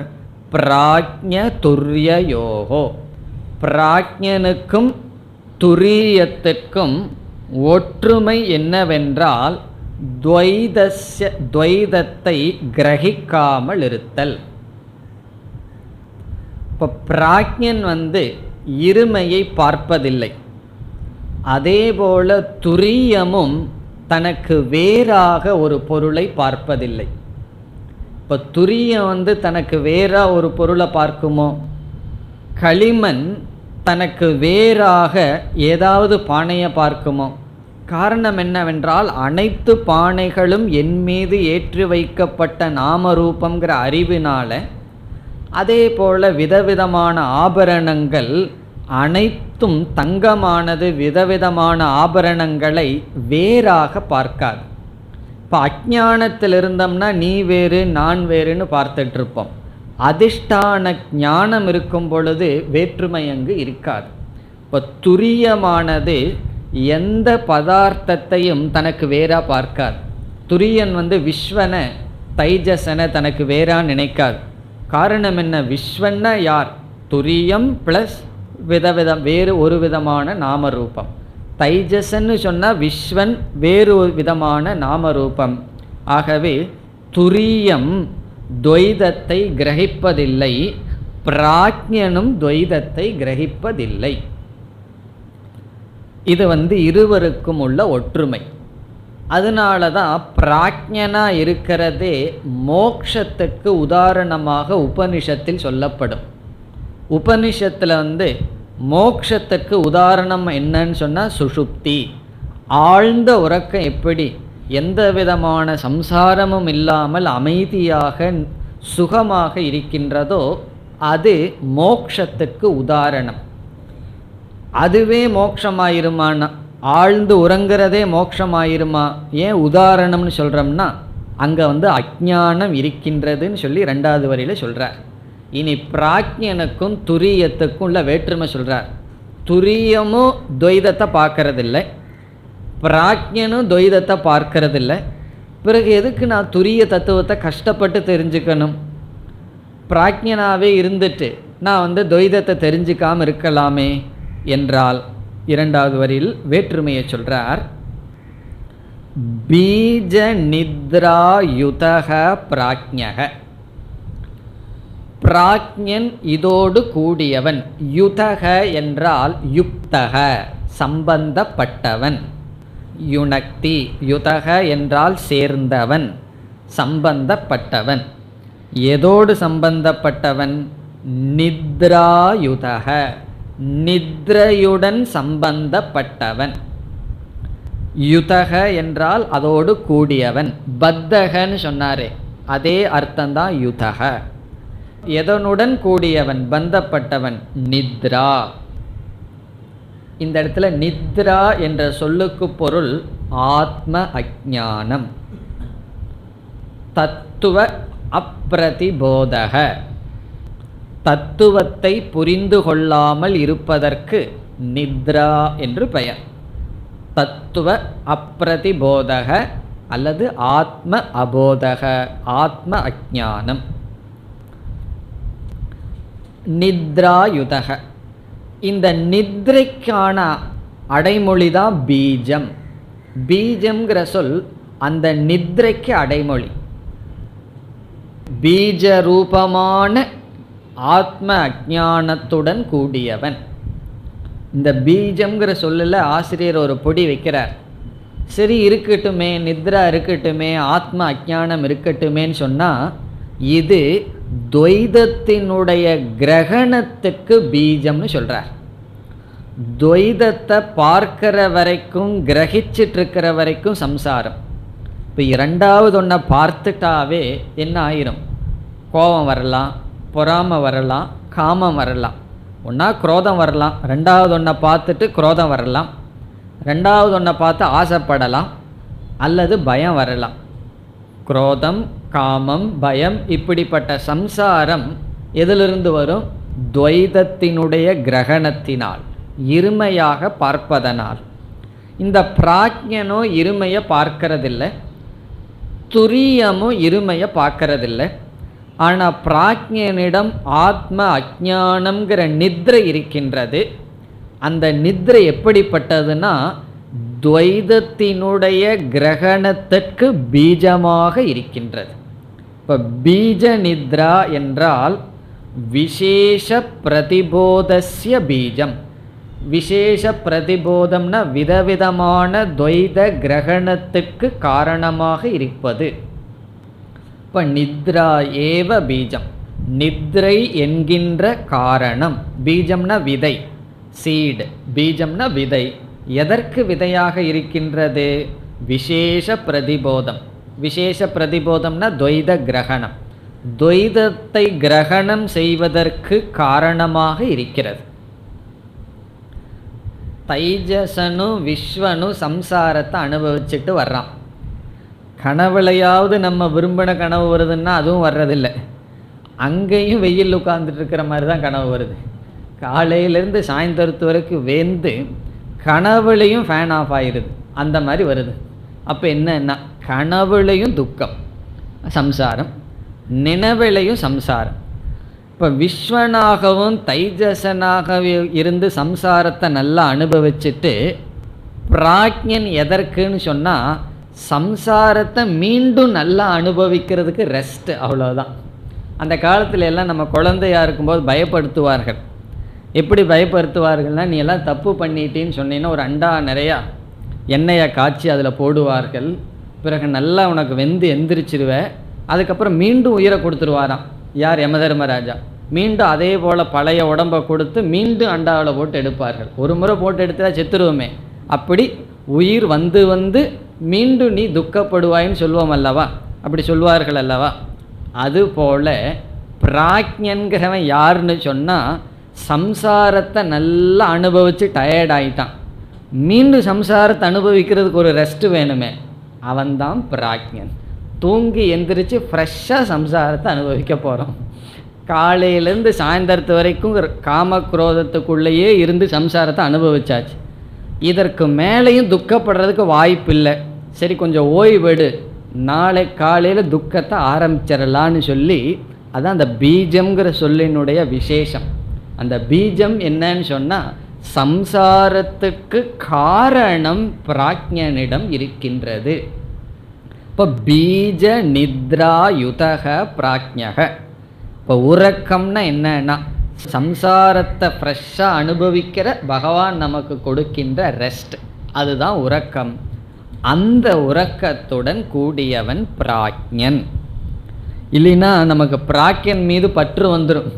பிராக்ஞ துர்யயோகோ. பிராக்ஞனுக்கும் துரியத்திற்கும் ஒற்றுமை என்னவென்றால் துவைதத்தை கிரகிக்காமல் இருத்தல். இப்போ பிராக்ஞன் இருமையை பார்ப்பதில்லை, அதேபோல துரியமும் தனக்கு வேறாக ஒரு பொருளை பார்ப்பதில்லை. இப்போ துரியம் தனக்கு வேறா ஒரு பொருளை பார்க்குமோ? களிமண் தனக்கு வேறாக ஏதாவது பானையை பார்க்குமோ? காரணம் என்னவென்றால் அனைத்து பானைகளும் என் மீது ஏற்றி வைக்கப்பட்ட நாமரூபங்கிற அறிவினால, அதே போல விதவிதமான ஆபரணங்கள் அனைத்தும் தங்கமானது விதவிதமான ஆபரணங்களை வேறாக பார்க்காது. இப்போ அஞ்ஞானத்தில் இருந்தோம்னா நீ வேறு நான் வேறுன்னு பார்த்துட்ருப்போம். அதிஷ்டான ஞானம் இருக்கும் பொழுது வேற்றுமை அங்கு இருக்காது. இப்போ துரியமானது எந்த பதார்த்தத்தையும் தனக்கு வேறா பார்க்காது. துரியன் விஸ்வனை தைஜசனை தனக்கு வேறா நினைக்காது. காரணம் என்ன? விஸ்வன்னா யார்? துரியம் ப்ளஸ் விதவிதம், வேறு ஒரு விதமான நாமரூபம். தைஜசன்னு சொன்னால் விஸ்வன் வேறு ஒரு விதமான நாமரூபம். ஆகவே துரியம் துவைதத்தை கிரகிப்பதில்லை, பிராக்ஞனும் துவைதத்தை கிரகிப்பதில்லை. இது இருவருக்கும் உள்ள ஒற்றுமை. அதனால தான் பிராக்ஞனா இருக்கிறதே மோக்ஷத்துக்கு உதாரணமாக உபனிஷத்தில் சொல்லப்படும். உபனிஷத்தில் மோக்ஷத்துக்கு உதாரணம் என்னன்னு சொன்னால் சுஷுப்தி, ஆழ்ந்த உறக்கம். எப்படி எந்த விதமான சம்சாரமும் இல்லாமல் அமைதியாக சுகமாக இருக்கின்றதோ அது மோக்ஷத்துக்கு உதாரணம். அதுவே மோட்சமாயிருமானா? ஆழ்ந்து உறங்கிறதே மோட்சமாயிருமா? ஏன் உதாரணம்னு சொல்கிறோம்னா அங்கே அஞ்ஞானம் இருக்கின்றதுன்னு சொல்லி ரெண்டாவது வரியில் சொல்கிறார். இனி பிராக்ஞனுக்கும் துரியத்துக்கும் உள்ள வேற்றுமை சொல்கிறார். துரியமும் துவைதத்தை பார்க்கறதில்லை, பிராக்ஞனும் துவைதத்தை பார்க்கறதில்லை. பிறகு எதுக்கு நான் துரிய தத்துவத்தை கஷ்டப்பட்டு தெரிஞ்சுக்கணும்? பிராக்ஞனாவே இருந்துட்டு நான் துவைதத்தை தெரிஞ்சுக்காமல் இருக்கலாமே என்றால் இரண்டாவது வரியில் வேற்றுமையை சொல்றார். பீஜ நித்ராயுதக பிராக்ஞக. பிராக்ஞன் இதோடு கூடியவன். யுதக என்றால் யுக்தக, சம்பந்தப்பட்டவன். யுனக்தி, யுதக என்றால் சேர்ந்தவன், சம்பந்தப்பட்டவன். எதோடு சம்பந்தப்பட்டவன்? நித்ராயுதக, நித்ரையுடன் சம்பந்தப்பட்டவன். யுதக என்றால் அதோடு கூடியவன். பத்தகன்னு சொன்னாரே அதே அர்த்தம்தான் யுதக. எதனுடன் கூடியவன், பந்தப்பட்டவன்? நித்ரா. இந்த இடத்துல நித்ரா என்ற சொல்லுக்கு பொருள் ஆத்ம அஜ்ஞானம். தத்துவ அப்பிரதிபோதக, தத்துவத்தை புரிந்து கொள்ளாமல் இருப்பதற்கு நித்ரா என்று பெயர். தத்துவ அப்பிரதிபோதக அல்லது ஆத்ம அபோதக, ஆத்ம அஜ்ஞானம். நித்ராயுதக. இந்த நித்ரைக்கான அடைமொழிதான் பீஜம். பீஜம்ங்கிற சொல் அந்த நித்ரைக்கு அடைமொழி. பீஜ ரூபமான ஆத்ம அஜ்ஞானத்துடன் கூடியவன். இந்த பீஜம்ங்கிற சொல்லில் ஆசிரியர் ஒரு பொடி வைக்கிறார். சரி இருக்கட்டுமே, நித்ரா இருக்கட்டுமே, ஆத்ம அஜ்ஞானம் இருக்கட்டுமேன்னு சொன்னால் இது துவைதத்தினுடைய கிரகணத்துக்கு பீஜம்னு சொல்கிறார். துவைதத்தை பார்க்கிற வரைக்கும், கிரகிச்சிட்டு இருக்கிற வரைக்கும் சம்சாரம். இப்போ இரண்டாவது ஒன்றை பார்த்துட்டாவே என்ன ஆயிரும்? கோபம் வரலாம், பொறாமை வரலாம், காமம் வரலாம். ஒன்றா குரோதம் வரலாம், ரெண்டாவது ஒன்றை பார்த்துட்டு குரோதம் வரலாம், ரெண்டாவது ஒன்றை பார்த்து ஆசைப்படலாம், அல்லது பயம் வரலாம். குரோதம், காமம், பயம், இப்படிப்பட்ட சம்சாரம் எதிலிருந்து வரும்? துவைதத்தினுடைய கிரகணத்தினால், இருமையாக பார்ப்பதனால். இந்த பிராக்ஞனோ இருமையை பார்க்கறதில்லை, துரியமும் இருமையை பார்க்கறதில்லை. ஆனால் பிராக்ஞனிடம் ஆத்ம அஜ்ஞானம்ங்கிற நித்ரை இருக்கின்றது. அந்த நித்ரை எப்படிப்பட்டதுன்னா துவைதத்தினுடைய கிரகணத்திற்கு பீஜமாக இருக்கின்றது. இப்போ பீஜ நித்ரா என்றால் விசேஷ பிரதிபோதஸ்ய பீஜம். விசேஷ பிரதிபோதம்னா விதவிதமான துவைத கிரகணத்துக்கு காரணமாக இருப்பது. இப்போ நித்ரா ஏவ பீஜம். நித்ரை என்கின்ற காரணம். பீஜம்னா விதை, சீடு. பீஜம்னா விதை. எதற்கு விதையாக இருக்கின்றது? விசேஷ பிரதிபோதம். விசேஷ பிரதிபோதம்னா துவைத கிரகணம். துவைதத்தை கிரகணம் செய்வதற்கு காரணமாக இருக்கிறது. தைஜசனு விஸ்வனு சம்சாரத்தை அனுபவிச்சுட்டு வர்றான். கனவுலையாவது நம்ம விரும்பின கனவு வருதுன்னா அதுவும் வர்றதில்லை. அங்கேயும் வெயில் உட்கார்ந்துட்டு இருக்கிற மாதிரி தான் கனவு வருது. காலையிலேருந்து சாயந்தரத்து வரைக்கும் வேந்து கனவுலையும் ஃபேன் ஆஃப் ஆகிடுது, அந்த மாதிரி வருது. அப்போ என்னன்னா கனவுலையும் துக்கம் சம்சாரம், நினைவிலையும் சம்சாரம். இப்போ விஸ்வனாகவும் தைஜசனாகவே இருந்து சம்சாரத்தை நல்லா அனுபவிச்சுட்டு பிராக்ஞன் எதற்குன்னு சொன்னால் சம்சாரத்தை மீண்டும் நல்லா அனுபவிக்கிறதுக்கு ரெஸ்ட், அவ்வளோதான். அந்த காலத்துல எல்லாம் நம்ம குழந்தையாக இருக்கும்போது பயப்படுத்துவார்கள். எப்படி பயப்படுத்துவார்கள்னா, நீ எல்லாம் தப்பு பண்ணிட்டேன்னு சொன்னீங்கன்னா ஒரு அண்டா நிறையா எண்ணெயை காய்ச்சி அதில் போடுவார்கள். பிறகு நல்லா உனக்கு வெந்து எந்திரிச்சிருவேன். அதுக்கப்புறம் மீண்டும் உயிரை கொடுத்துருவாராம். யார்? யமதர்மராஜா. மீண்டும் அதே போல் பழைய உடம்பை கொடுத்து மீண்டும் அண்டாவில் போட்டு எடுப்பார்கள். ஒரு முறை போட்டு எடுத்தா செத்துருவோமே, அப்படி உயிர் வந்து வந்து மீண்டும் நீ துக்கப்படுவாயின்னு சொல்லுவோம் அல்லவா, அப்படி சொல்வார்கள் அல்லவா. அதுபோல பிராக்ஞன்கிறவன் யாருன்னு சொன்னால் சம்சாரத்தை நல்லா அனுபவித்து டயர்ட் ஆகிட்டான், மீண்டும் சம்சாரத்தை அனுபவிக்கிறதுக்கு ஒரு ரெஸ்ட் வேணுமே, அவன்தான் பிராக்ஞன். தூங்கி எந்திரிச்சு ஃப்ரெஷ்ஷாக சம்சாரத்தை அனுபவிக்க போகிறோம். காலையிலேருந்து சாயந்தரத்து வரைக்கும் காமக்ரோதத்துக்குள்ளேயே இருந்து சம்சாரத்தை அனுபவிச்சாச்சு. இதற்கு மேலேயும் துக்கப்படுறதுக்கு வாய்ப்பு இல்லை. சரி கொஞ்சம் ஓய்வெடு, நாளை காலையில் துக்கத்தை ஆரம்பிச்சிடலான்னு சொல்லி, அதான் அந்த பீஜம்ங்கிற சொல்லினுடைய விசேஷம். அந்த பீஜம் என்னன்னு சொன்னால் சம்சாரத்துக்கு காரணம் பிராக்ஞனிடம் இருக்கின்றது. இப்போ பீஜ நித்ரா யுதக பிராக்ஞக. இப்போ உறக்கம்னா என்னன்னா சம்சாரத்தை ஃப்ரெஷ்ஷாக அனுபவிக்கிற பகவான் நமக்கு கொடுக்கின்ற ரெஸ்ட், அதுதான் உறக்கம். அந்த உறக்கத்துடன் கூடியவன் பிராக்ஞன். இல்லைன்னா நமக்கு பிராக்ஞன் மீது பற்று வந்துடும்.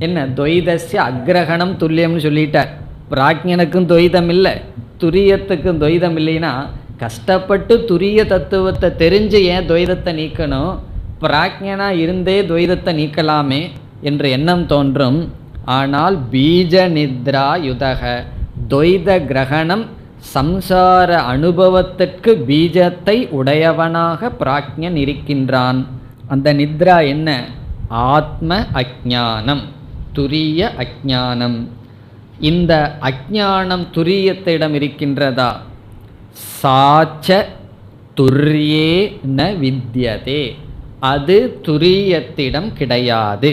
என்ன துவைதஸ்ய அக்ரகணம் துல்லியம்னு சொல்லிட்டார். பிராக்ஞனுக்கும் துவைதம் இல்லை, துரியத்துக்கும் துவைதம் இல்லைன்னா கஷ்டப்பட்டு துரிய தத்துவத்தை தெரிஞ்சு ஏன் துவைதத்தை நீக்கணும், பிராக்ஞனா இருந்தே துவைதத்தை நீக்கலாமே என்ற எண்ணம் தோன்றும். ஆனால் பீஜ நித்ரா யுதக, துவைத கிரகணம் சம்சார அனுபவத்திற்கு பீஜத்தை உடையவனாக பிராக்ஞன் இருக்கின்றான். அந்த நித்ரா என்ன? ஆத்ம அஜ்ஞானம், துரிய அஜ்ஞானம். இந்த அஜ்ஞானம் துரியத்திடம் இருக்கின்றதா? சாச்ச துர்யே ந வித்யதே, அது துரியத்திடம் கிடையாது.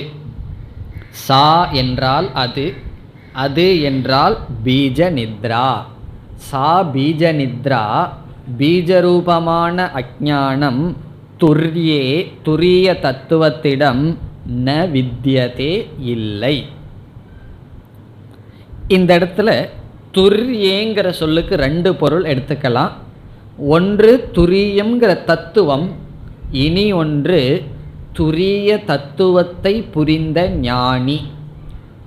சா என்றால் அது, அது என்றால் பீஜ நித்ரா. சா பீஜ நித்ரா, பீஜரூபமான அஜ்ஞானம் துர்யே துரிய தத்துவத்திடம் ந வித்யதே இல்லை. இந்த இடத்துல துர்யேங்கிற சொல்லுக்கு ரெண்டு பொருள் எடுத்துக்கலாம். ஒன்று துரியம்ங்கிற தத்துவம், இனி ஒன்று துரிய தத்துவத்தை புரிந்த ஞானி.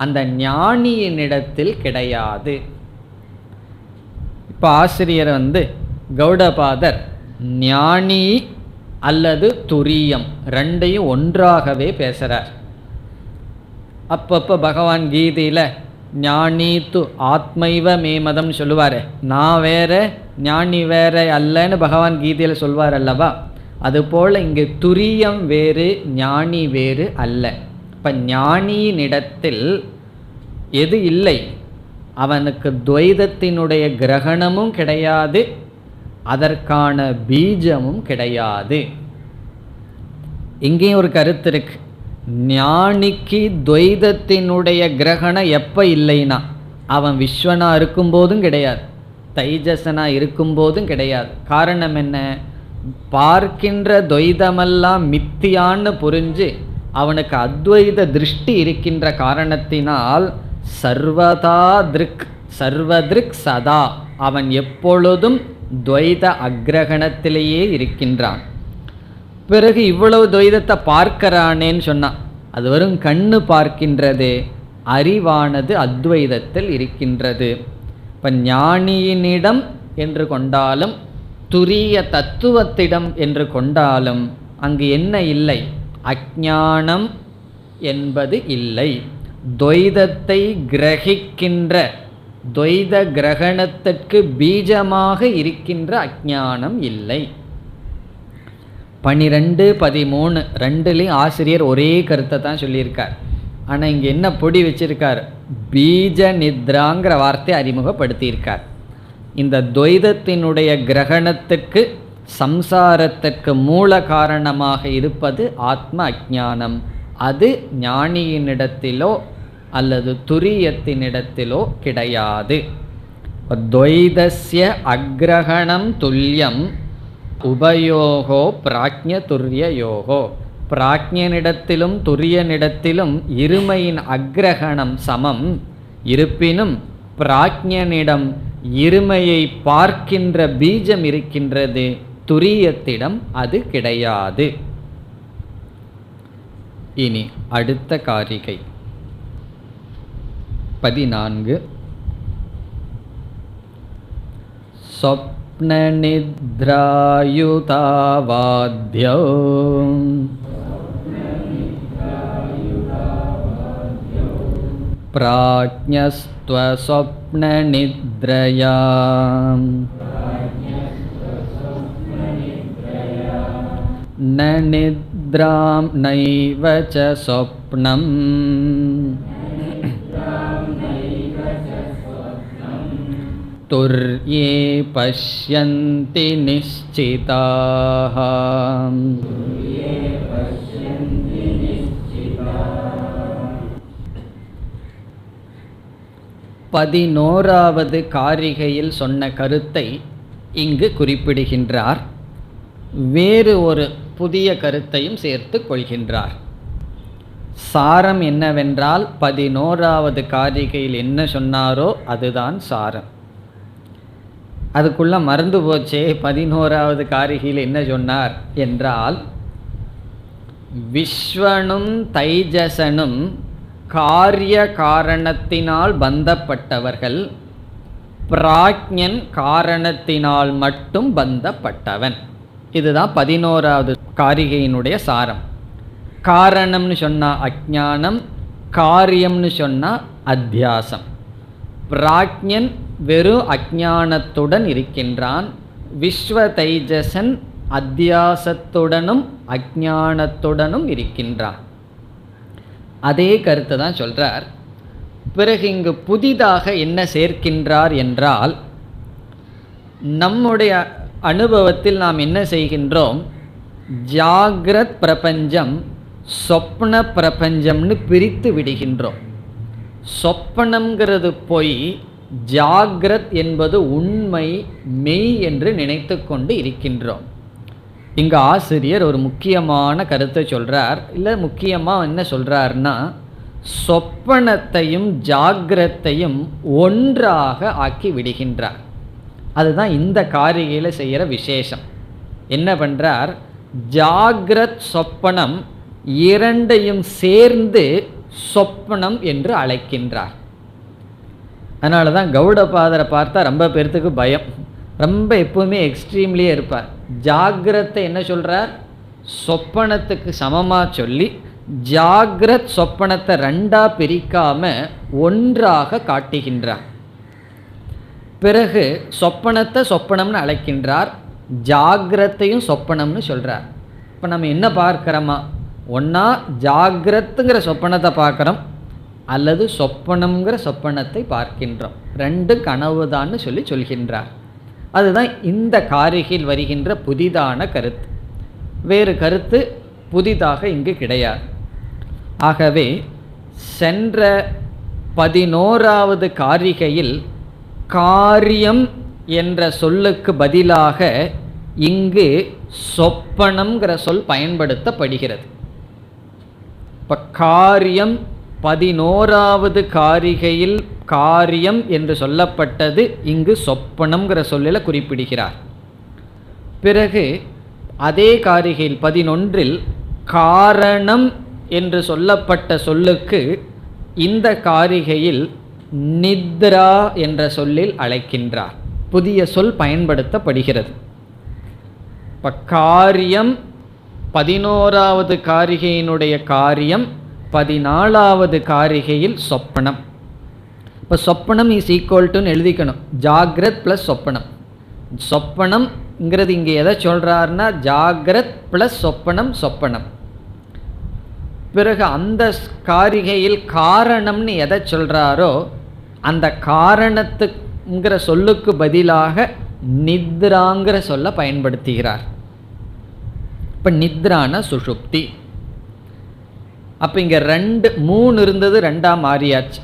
அந்த ஞானியினிடத்தில் கிடையாது. இப்போ ஆசிரியர் கௌடபாதர் ஞானி அல்லது துரியம் ரெண்டையும் ஒன்றாகவே பேசுகிறார். அப்பப்போ பகவான் கீதையில் ஞானி து ஆத்மைவ மேமதம் சொல்லுவார். நான் வேற ஞானி வேற அல்லன்னு பகவான் கீதையில் சொல்வார் அல்லவா? அதுபோல் இங்கு துரியம் வேறு ஞானி வேறு அல்ல. இப்போ ஞானியினிடத்தில் எது இல்லை? அவனுக்கு துவைதத்தினுடைய கிரகணமும் கிடையாது, அதற்கான பீஜமும் கிடையாது. இங்கேயும் ஒரு கருத்து இருக்கு. ஞானிக்கு துவைதத்தினுடைய கிரகணம் எப்போ இல்லைன்னா, அவன் விஸ்வனா இருக்கும்போதும் கிடையாது, தைஜசனா இருக்கும்போதும் கிடையாது. காரணம் என்ன? பார்க்கின்ற துவைதமெல்லாம் மித்தியான்னு புரிஞ்சு அவனுக்கு அத்வைத திருஷ்டி இருக்கின்ற காரணத்தினால் சர்வதா திருக், சர்வதிருக் சதா, அவன் எப்பொழுதும் துவைத அக்ரகணத்திலேயே இருக்கின்றான். பிறகு இவ்வளவு துவைதத்தை பார்க்கிறானேன்னு சொன்னான், அது வெறும் கண்ணு பார்க்கின்றது, அறிவானது அத்வைதத்தில் இருக்கின்றது. இப்போ ஞானியினிடம் என்று கொண்டாலும் துரிய தத்துவத்திடம் என்று கொண்டாலும் அங்கு என்ன இல்லை? அஞ்ஞானம் என்பது இல்லை. துவைதத்தை கிரகிக்கின்ற, துவைத கிரகணத்திற்கு பீஜமாக இருக்கின்ற அஞ்ஞானம் இல்லை. 12, 13 ரெண்டுலேயும் ஆசிரியர் ஒரே கருத்தை தான் சொல்லியிருக்கார். ஆனால் இங்கே என்ன பொடி வச்சிருக்கார்? பீஜ நித்ராங்கிற வார்த்தை அறிமுகப்படுத்தியிருக்கார். இந்த துவைதத்தினுடைய கிரகணத்திற்கு, சம்சாரத்திற்கு மூல காரணமாக இருப்பது ஆத்ம அஜ்ஞானம். அது ஞானியினிடத்திலோ அல்லது துரியத்தினிடத்திலோ கிடையாது. துவைதஸ்ய அக்ரஹணம் துல்லியம் உபயோகோ பிராக்ஞ துரியயோகோ. பிராக்ஞனிடத்திலும் துரியனிடத்திலும் இருமையின் அக்ரஹணம் சமம். இருப்பினும் பிராக்ஞனிடம் இருமையை பார்க்கின்ற பீஜம் இருக்கின்றது, துரியத்திடம் அது கிடையாது. இனி அடுத்த காரிகை 14. சொப்ன நித்ராயுதாவாத்யோ பிராஜ்ஞஸ்த்வ சொப்ன நித்ரயாம் ந நித்ராம் நைவ ச சொப்னம் துர்யே பஷ்யந்தி நிஷ்சிதாஹ. 11வது காரிகையில் சொன்ன கருத்தை இங்கு குறிப்பிடுகின்றார். வேறு ஒரு புதிய கருத்தையும் சேர்த்து கொள்கின்றார். சாரம் என்னவென்றால் 11வது காரிகையில் என்ன சொன்னாரோ அதுதான் சாரம். அதுக்குள்ள மறந்து போச்சே 11வது காரிகையில் என்ன சொன்னார் என்றால், விஸ்வனும் தைஜசனும் காரிய காரணத்தினால் பந்தப்பட்டவர்கள். பிராக்ஞன் காரணத்தினால் மட்டும் பந்தப்பட்டவன். இதுதான் 11வது காரிகையினுடைய சாரம். காரணம்னு சொன்னா அஜ்ஞானம், காரியம்னு சொன்னா அத்தியாசம். பிராக்ஞன் வெறும் அஜ்ஞானத்துடன் இருக்கின்றான், விஸ்வ தைஜசன் அத்தியாசத்துடனும் அஜ்ஞானத்துடனும் இருக்கின்றான். அதே கருத்தை தான் சொல்றார். பிறகு இங்கு புதிதாக என்ன சேர்க்கின்றார் என்றால், நம்முடைய அனுபவத்தில் நாம் என்ன செய்கின்றோம், ஜாகிரத் பிரபஞ்சம் சொப்ன பிரபஞ்சம்னு பிரித்து விடுகின்றோம். சொப்பனம்ங்கிறது பொய், ஜாகிரத் என்பது உண்மை, மெய் என்று நினைத்து கொண்டு இருக்கின்றோம். இங்கு ஆசிரியர் ஒரு முக்கியமான கருத்தை சொல்றார். இல்லை, முக்கியமாக என்ன சொல்றாருன்னா, சொப்பனத்தையும் ஜாகிரத்தையும் ஒன்றாக ஆக்கி விடுகின்றார். அதுதான் இந்த காரிகையில் செய்கிற விசேஷம். என்ன பண்றார், ஜாகிரத் சொப்பனம் இரண்டையும் சேர்ந்து சொப்பனம் என்று அழைக்கின்றார். அதனால தான் கௌடபாதரை பார்த்தா ரொம்ப பேர்த்துக்கு பயம், ரொம்ப எப்பவுமே எக்ஸ்ட்ரீம்லேயே இருப்பார். ஜாகிரத்தை என்ன சொல்றார், சொப்பனத்துக்கு சமமாக சொல்லி ஜாகிரத் சொப்பனத்தை ரெண்டா பிரிக்காம ஒன்றாக காட்டுகின்றார். பிறகு சொப்பனத்தை சொப்பனம்னு அழைக்கின்றார், ஜாகிரத்தையும் சொப்பனம்னு சொல்றார். இப்போ நம்ம என்ன பார்க்கிறோமா, ஒன்றா ஜாகிரத்துங்கிற சொப்பனத்தை பார்க்குறோம், அல்லது சொப்பனம்ங்கிற சொப்பனத்தை பார்க்கின்றோம். ரெண்டு கனவுதான்னு சொல்கின்றார். அதுதான் இந்த காரிகையில் வருகின்ற புதிதான கருத்து. வேறு கருத்து புதிதாக இங்கு கிடையாது. ஆகவே சென்ற 11வது காரிகையில் காரியம் என்ற சொல்லுக்கு பதிலாக இங்கு சொப்பனம்ங்கிற சொல் பயன்படுத்தப்படுகிறது. இப்போ காரியம் 11வது காரிகையில் காரியம் என்று சொல்லப்பட்டது இங்கு சொப்பனம்ங்கிற சொல்லில் குறிப்பிடுகிறார். பிறகு அதே காரிகையில் 11இல் காரணம் என்று சொல்லப்பட்ட சொல்லுக்கு இந்த காரிகையில் நித்ரா என்ற சொல்லில் அழைக்கின்றார். புதிய சொல் பயன்படுத்தப்படுகிறது. இப்போ காரியம் 11வது காரிகையினுடைய காரியம், 14வது காரிகையில் சொப்பனம். இப்போ சொப்பனம் இஸ் ஈக்குவல் டுன்னு எழுதிக்கணும், ஜாகிரத் ப்ளஸ் சொப்பனம். சொப்பனம்ங்கிறது இங்கே எதை சொல்கிறாருன்னா ஜாகிரத் ப்ளஸ் சொப்பனம், சொப்பனம். பிறகு அந்த காரிகையில் காரணம்னு எதை சொல்கிறாரோ அந்த காரணத்துங்கிற சொல்லுக்கு பதிலாக நித்ராங்கிற சொல்ல பயன்படுத்துகிறார். இப்போ நித்ரான சுஷுப்தி. அப்போ இங்கே 3 இருந்தது, 2ஆக மாறியாச்சு.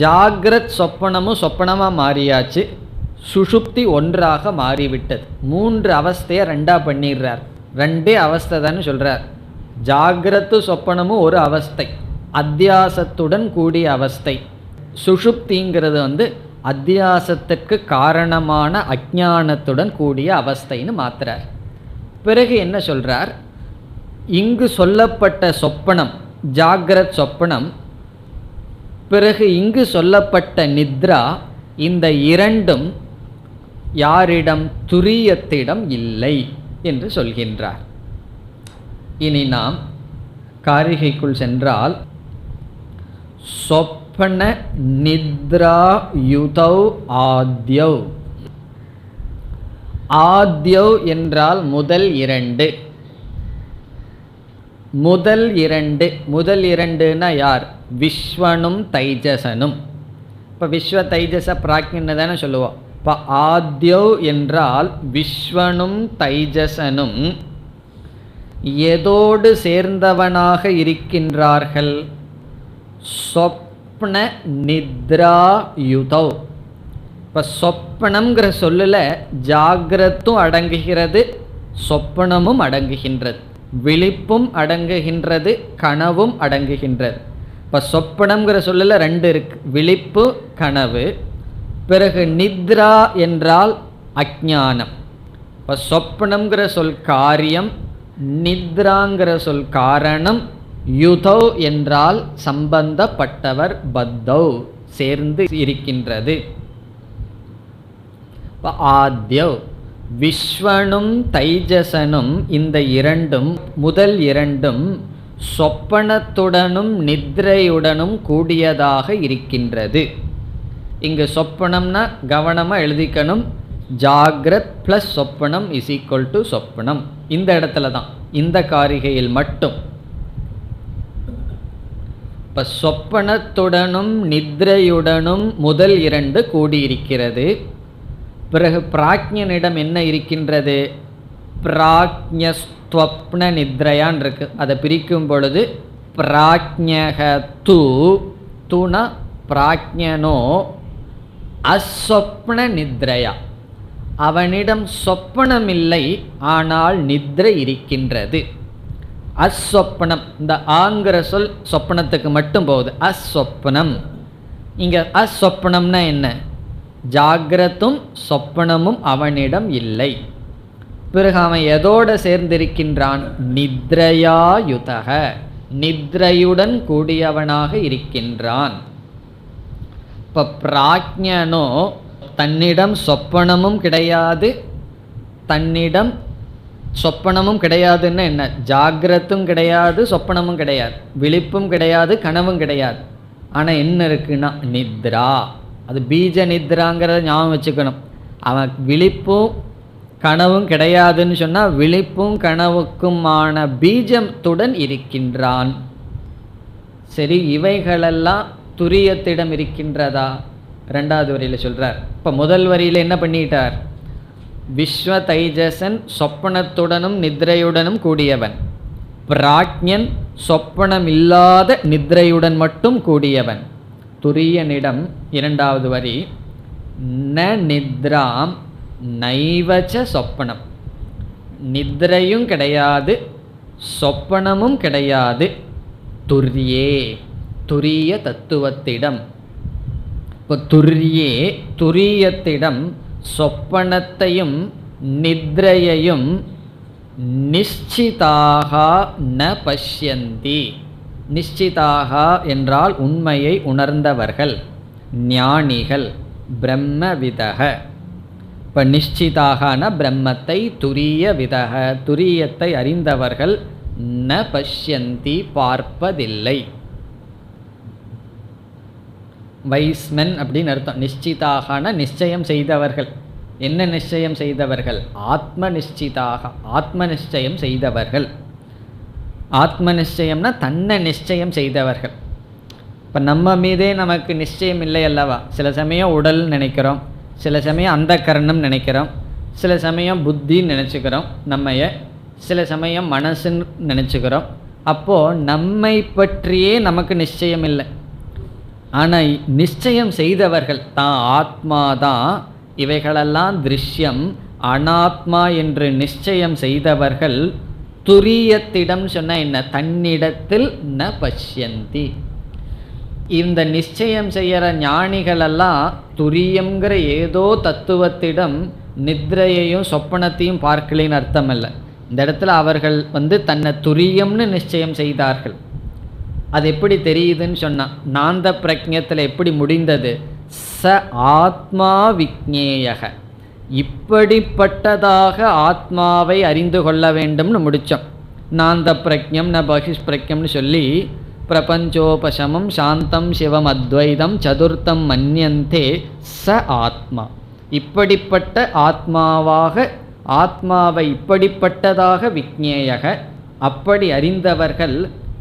ஜாகிரத் சொப்பனமும் சொப்பனமாக மாறியாச்சு, சுஷுப்தி ஒன்றாக மாறிவிட்டது. 3 அவஸ்தையை 2ஆக பண்ணிடுறார். 2 அவஸ்தை தானே சொல்கிறார். ஜாகிரத்து சொப்பனமும் ஒரு அவஸ்தை, அத்தியாசத்துடன் கூடிய அவஸ்தை. சுஷுப்திங்கிறது அத்தியாசத்துக்கு காரணமான அஜ்ஞானத்துடன் கூடிய அவஸ்தைன்னு மாத்துறார். பிறகு என்ன சொல்றார், இங்கு சொல்லப்பட்ட சொப்பனம் ஜாகிரத் சொப்பனம், பிறகு இங்கு சொல்லப்பட்ட நித்ரா, இந்த இரண்டும் யாரிடம், துரியத்திடம் இல்லை என்று சொல்கின்றார். இனி நாம் காரிகைக்குள் சென்றால், சொப்பன நித்ரா யுதௌ ஆத்யௌ. ஆத்யௌ என்றால் முதல் 2. முதல் இரண்டுனா யார், விஸ்வனும் தைஜசனும். இப்போ விஸ்வ தைஜச பிராக்ஞன்னு தானே சொல்லுவோம். இப்போ ஆத்யௌ என்றால் விஸ்வனும் தைஜசனும் எதோடு சேர்ந்தவனாக இருக்கின்றார்கள், சொப்ன நித்ரா யுதௌ. இப்போ சொப்பனம்ங்கிற சொல்லில் ஜாகிரத்தும் அடங்குகிறது, சொப்பனமும் அடங்குகின்றது, விழிப்பும் அடங்குகின்றது, கனவும் அடங்குகின்றது. இப்போ சொப்பனம்ங்கிற சொல்லில் 2 இருக்கு, விழிப்பு, கனவு. பிறகு நித்ரா என்றால் அஜ்ஞானம். இப்போ சொப்பனம்ங்கிற சொல் காரியம், நித்ராங்கிற சொல் காரணம், யுதௌ என்றால் சம்பந்தப்பட்டவர், பத்தௌ சேர்ந்து இருக்கின்றது. ஆத்யவ் விஸ்வனும் தைஜசனும் இந்த இரண்டும் முதல் இரண்டும் சொப்பனத்துடனும் நித்ரையுடனும் கூடியதாக இருக்கின்றது. இங்கு சொப்பனம்னா கவனமாக எழுதிக்கணும். ஜாகிரத் ப்ளஸ் சொப்பனம் இஸ் ஈக்குவல் டு சொப்பனம். இந்த இடத்துல தான், இந்த காரிகையில் மட்டும். இப்போ சொப்பனத்துடனும் நித்ரையுடனும் முதல் இரண்டு கூடியிருக்கிறது. பிறகு பிராக்ஞனிடம் என்ன இருக்கின்றது? பிராக்ஞஸ்த்வப்ன நித்ரையான் இருக்கு. அதை பிரிக்கும் பொழுது பிராக்ஞக துன பிராக்ஞனோ அஸ்வப்ன நித்ரையா, அவனிடம் சொப்பனம் இல்லை ஆனால் நித்ரை இருக்கின்றது. அஸ்வப்னம், இந்த ஆங்கிற சொல் சொப்பனத்துக்கு மட்டும் போகுது. அஸ்வப்னம். இங்க அஸ்வப்னம்னா என்ன? ஜாகிரத்தும் சொப்பனமும் அவனிடம் இல்லை. பிறகு அவன் எதோட சேர்ந்திருக்கின்றான்? நித்ரையாயுதக, நித்ரையுடன் கூடியவனாக இருக்கின்றான். இப்போ பிராக்ஞனோ தன்னிடம் சொப்பனமும் கிடையாது, தன்னிடம் சொப்பனமும் கிடையாதுன்னு என்ன? ஜாகிரத்தும் கிடையாது, சொப்பனமும் கிடையாது, விழிப்பும் கிடையாது, கனவும் கிடையாது. ஆனால் என்ன இருக்குன்னா நித்ரா. அது பீஜ நித்ராங்கிறத ஞாபகம் வச்சுக்கணும். அவன் விழிப்பும் கனவும் கிடையாதுன்னு சொன்னால் விழிப்பும் கனவுக்குமான பீஜத்துடன் இருக்கின்றான். சரி, இவைகளெல்லாம் துரியத்திடம் இருக்கின்றதா? ரெண்டாவது வரியில் சொல்கிறார். இப்போ முதல் வரியில் என்ன பண்ணிட்டார்? விஸ்வ தைஜசன் சொப்பனத்துடனும் நித்ரையுடனும் கூடியவன். பிராக்ஞன் சொப்பனம் இல்லாத நித்ரையுடன் மட்டும் கூடியவன். துரியனிடம் இரண்டாவது வரி ந நித்ராம் நைவச்ச சொப்பனம், நித்ரையும் கிடையாது சொப்பனமும் கிடையாது. துரியே, துரிய தத்துவத்திடம். இப்போ துரியே, துரியத்திடம் சொப்பனத்தையும் நித்ரையையும் நிச்சிதாக ந பஷ்யந்தி. நிச்சிதாக என்றால் உண்மையை உணர்ந்தவர்கள், ஞானிகள், பிரம்மவிதக. இப்போ நிச்சிதாகன பிரம்மத்தை, துரிய விதக துரியத்தை அறிந்தவர்கள், ந பஷ்யந்தி பார்ப்பதில்லை. வைஸ்மென் அப்படின்னு அர்த்தம். நிச்சிதாகன நிச்சயம் செய்தவர்கள். என்ன நிச்சயம் செய்தவர்கள்? ஆத்ம நிச்சிதாக, ஆத்ம நிச்சயம் செய்தவர்கள். ஆத்ம நிச்சயம்னா தன்னை நிச்சயம் செய்தவர்கள். இப்போ நம்ம மீதே நமக்கு நிச்சயம் இல்லை அல்லவா? சில சமயம் உடல் நினைக்கிறோம், சில சமயம் அந்த கரணம் நினைக்கிறோம், சில சமயம் புத்தின்னு நினச்சிக்கிறோம் நம்மைய, சில சமயம் மனசுன்னு நினச்சிக்கிறோம். அப்போது நம்மை பற்றியே நமக்கு நிச்சயம் இல்லை. ஆனால் நிச்சயம் செய்தவர்கள் தான் ஆத்மாதான், இவைகளெல்லாம் திருஷ்யம், அனாத்மா என்று நிச்சயம் செய்தவர்கள் துரியத்திடம் சொன்ன என்ன? தன்னிடத்தில் ந பஷ்யந்தி. இந்த நிச்சயம் செய்கிற ஞானிகளெல்லாம் துரியங்கிற ஏதோ தத்துவத்திடம் நித்ரையையும் சொப்பனத்தையும் பார்க்கலின்னு அர்த்தம் அல்ல. இந்த இடத்துல அவர்கள் தன்னை துரியம்னு நிச்சயம் செய்தார்கள். அது எப்படி தெரியுதுன்னு சொன்னால், நாந்த பிரக்ஞத்தில் எப்படி முடிந்தது? ச ஆத்மா விக்ஞேயக, இப்படிப்பட்டதாக ஆத்மாவை அறிந்து கொள்ள வேண்டும்னு முடித்தோம். நாந்த பிரக்ஞம் ந பகிஷ் பிரக்ஞம்னு சொல்லி பிரபஞ்சோபசமம் சாந்தம் சிவம் அத்வைதம் சதுர்த்தம் மன்யந்தே ச ஆத்மா. இப்படிப்பட்ட ஆத்மாவாக, ஆத்மாவை இப்படிப்பட்டதாக விக்ஞேயக, அப்படி அறிந்தவர்கள்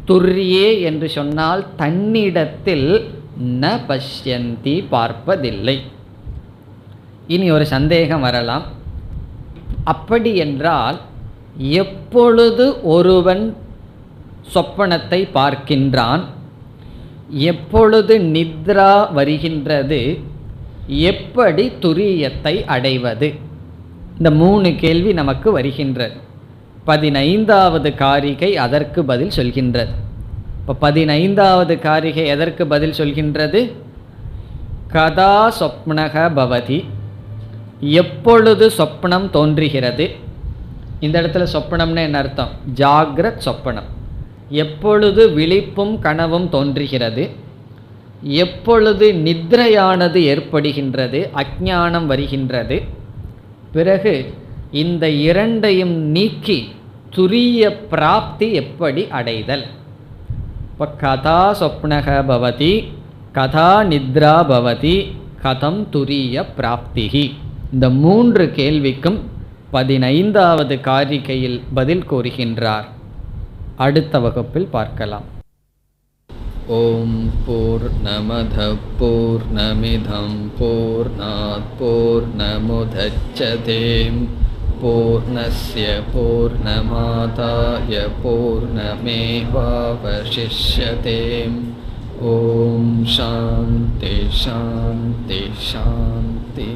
துரியே என்று சொன்னால் தன்னிடத்தில் ந பஷ்யந்தி பார்ப்பதில்லை. இனி ஒரு சந்தேகம் வரலாம். அப்படி என்றால் எப்பொழுது ஒருவன் சொப்பனத்தை பார்க்கின்றான், எப்பொழுது நித்ரா வருகின்றது, எப்படி துரியத்தை அடைவது? இந்த 3 கேள்வி நமக்கு வருகின்றது. 15வது காரிகை அதற்கு பதில் சொல்கின்றது. இப்போ 15வது காரிகை எதற்கு பதில் சொல்கின்றது? கதா சொப்னக பவதி, எப்பொழுது சொப்பனம் தோன்றுகிறது. இந்த இடத்துல சொப்பனம்னு என்ன அர்த்தம்? ஜாகிரத் சொப்பனம். எப்பொழுது விழிப்பும் கனவும் தோன்றுகிறது, எப்பொழுது நித்ரையானது ஏற்படுகின்றது, அஞ்ஞானம் வருகின்றது, பிறகு இந்த இரண்டையும் நீக்கி துரிய பிராப்தி எப்படி அடைதல்? இப்போ கதா சொப்னக பவதி, கதா நித்ரா பவதி, கதம் துரிய பிராப்திஹி. இந்த 3 கேள்விக்கும் 15வது காரிகையில் பதில் கூறுகின்றார். அடுத்த வகுப்பில் பார்க்கலாம். ஓம் பூர்ணமத பூர்ணமிதம் பூர்ணாத் பூர்ணமுதச்யதே பூர்ணஸ்ய பூர்ணமாதாய பூர்ணமேவாவசிஷ்யதே. ஓம் சாந்தி சாந்தி சாந்தி.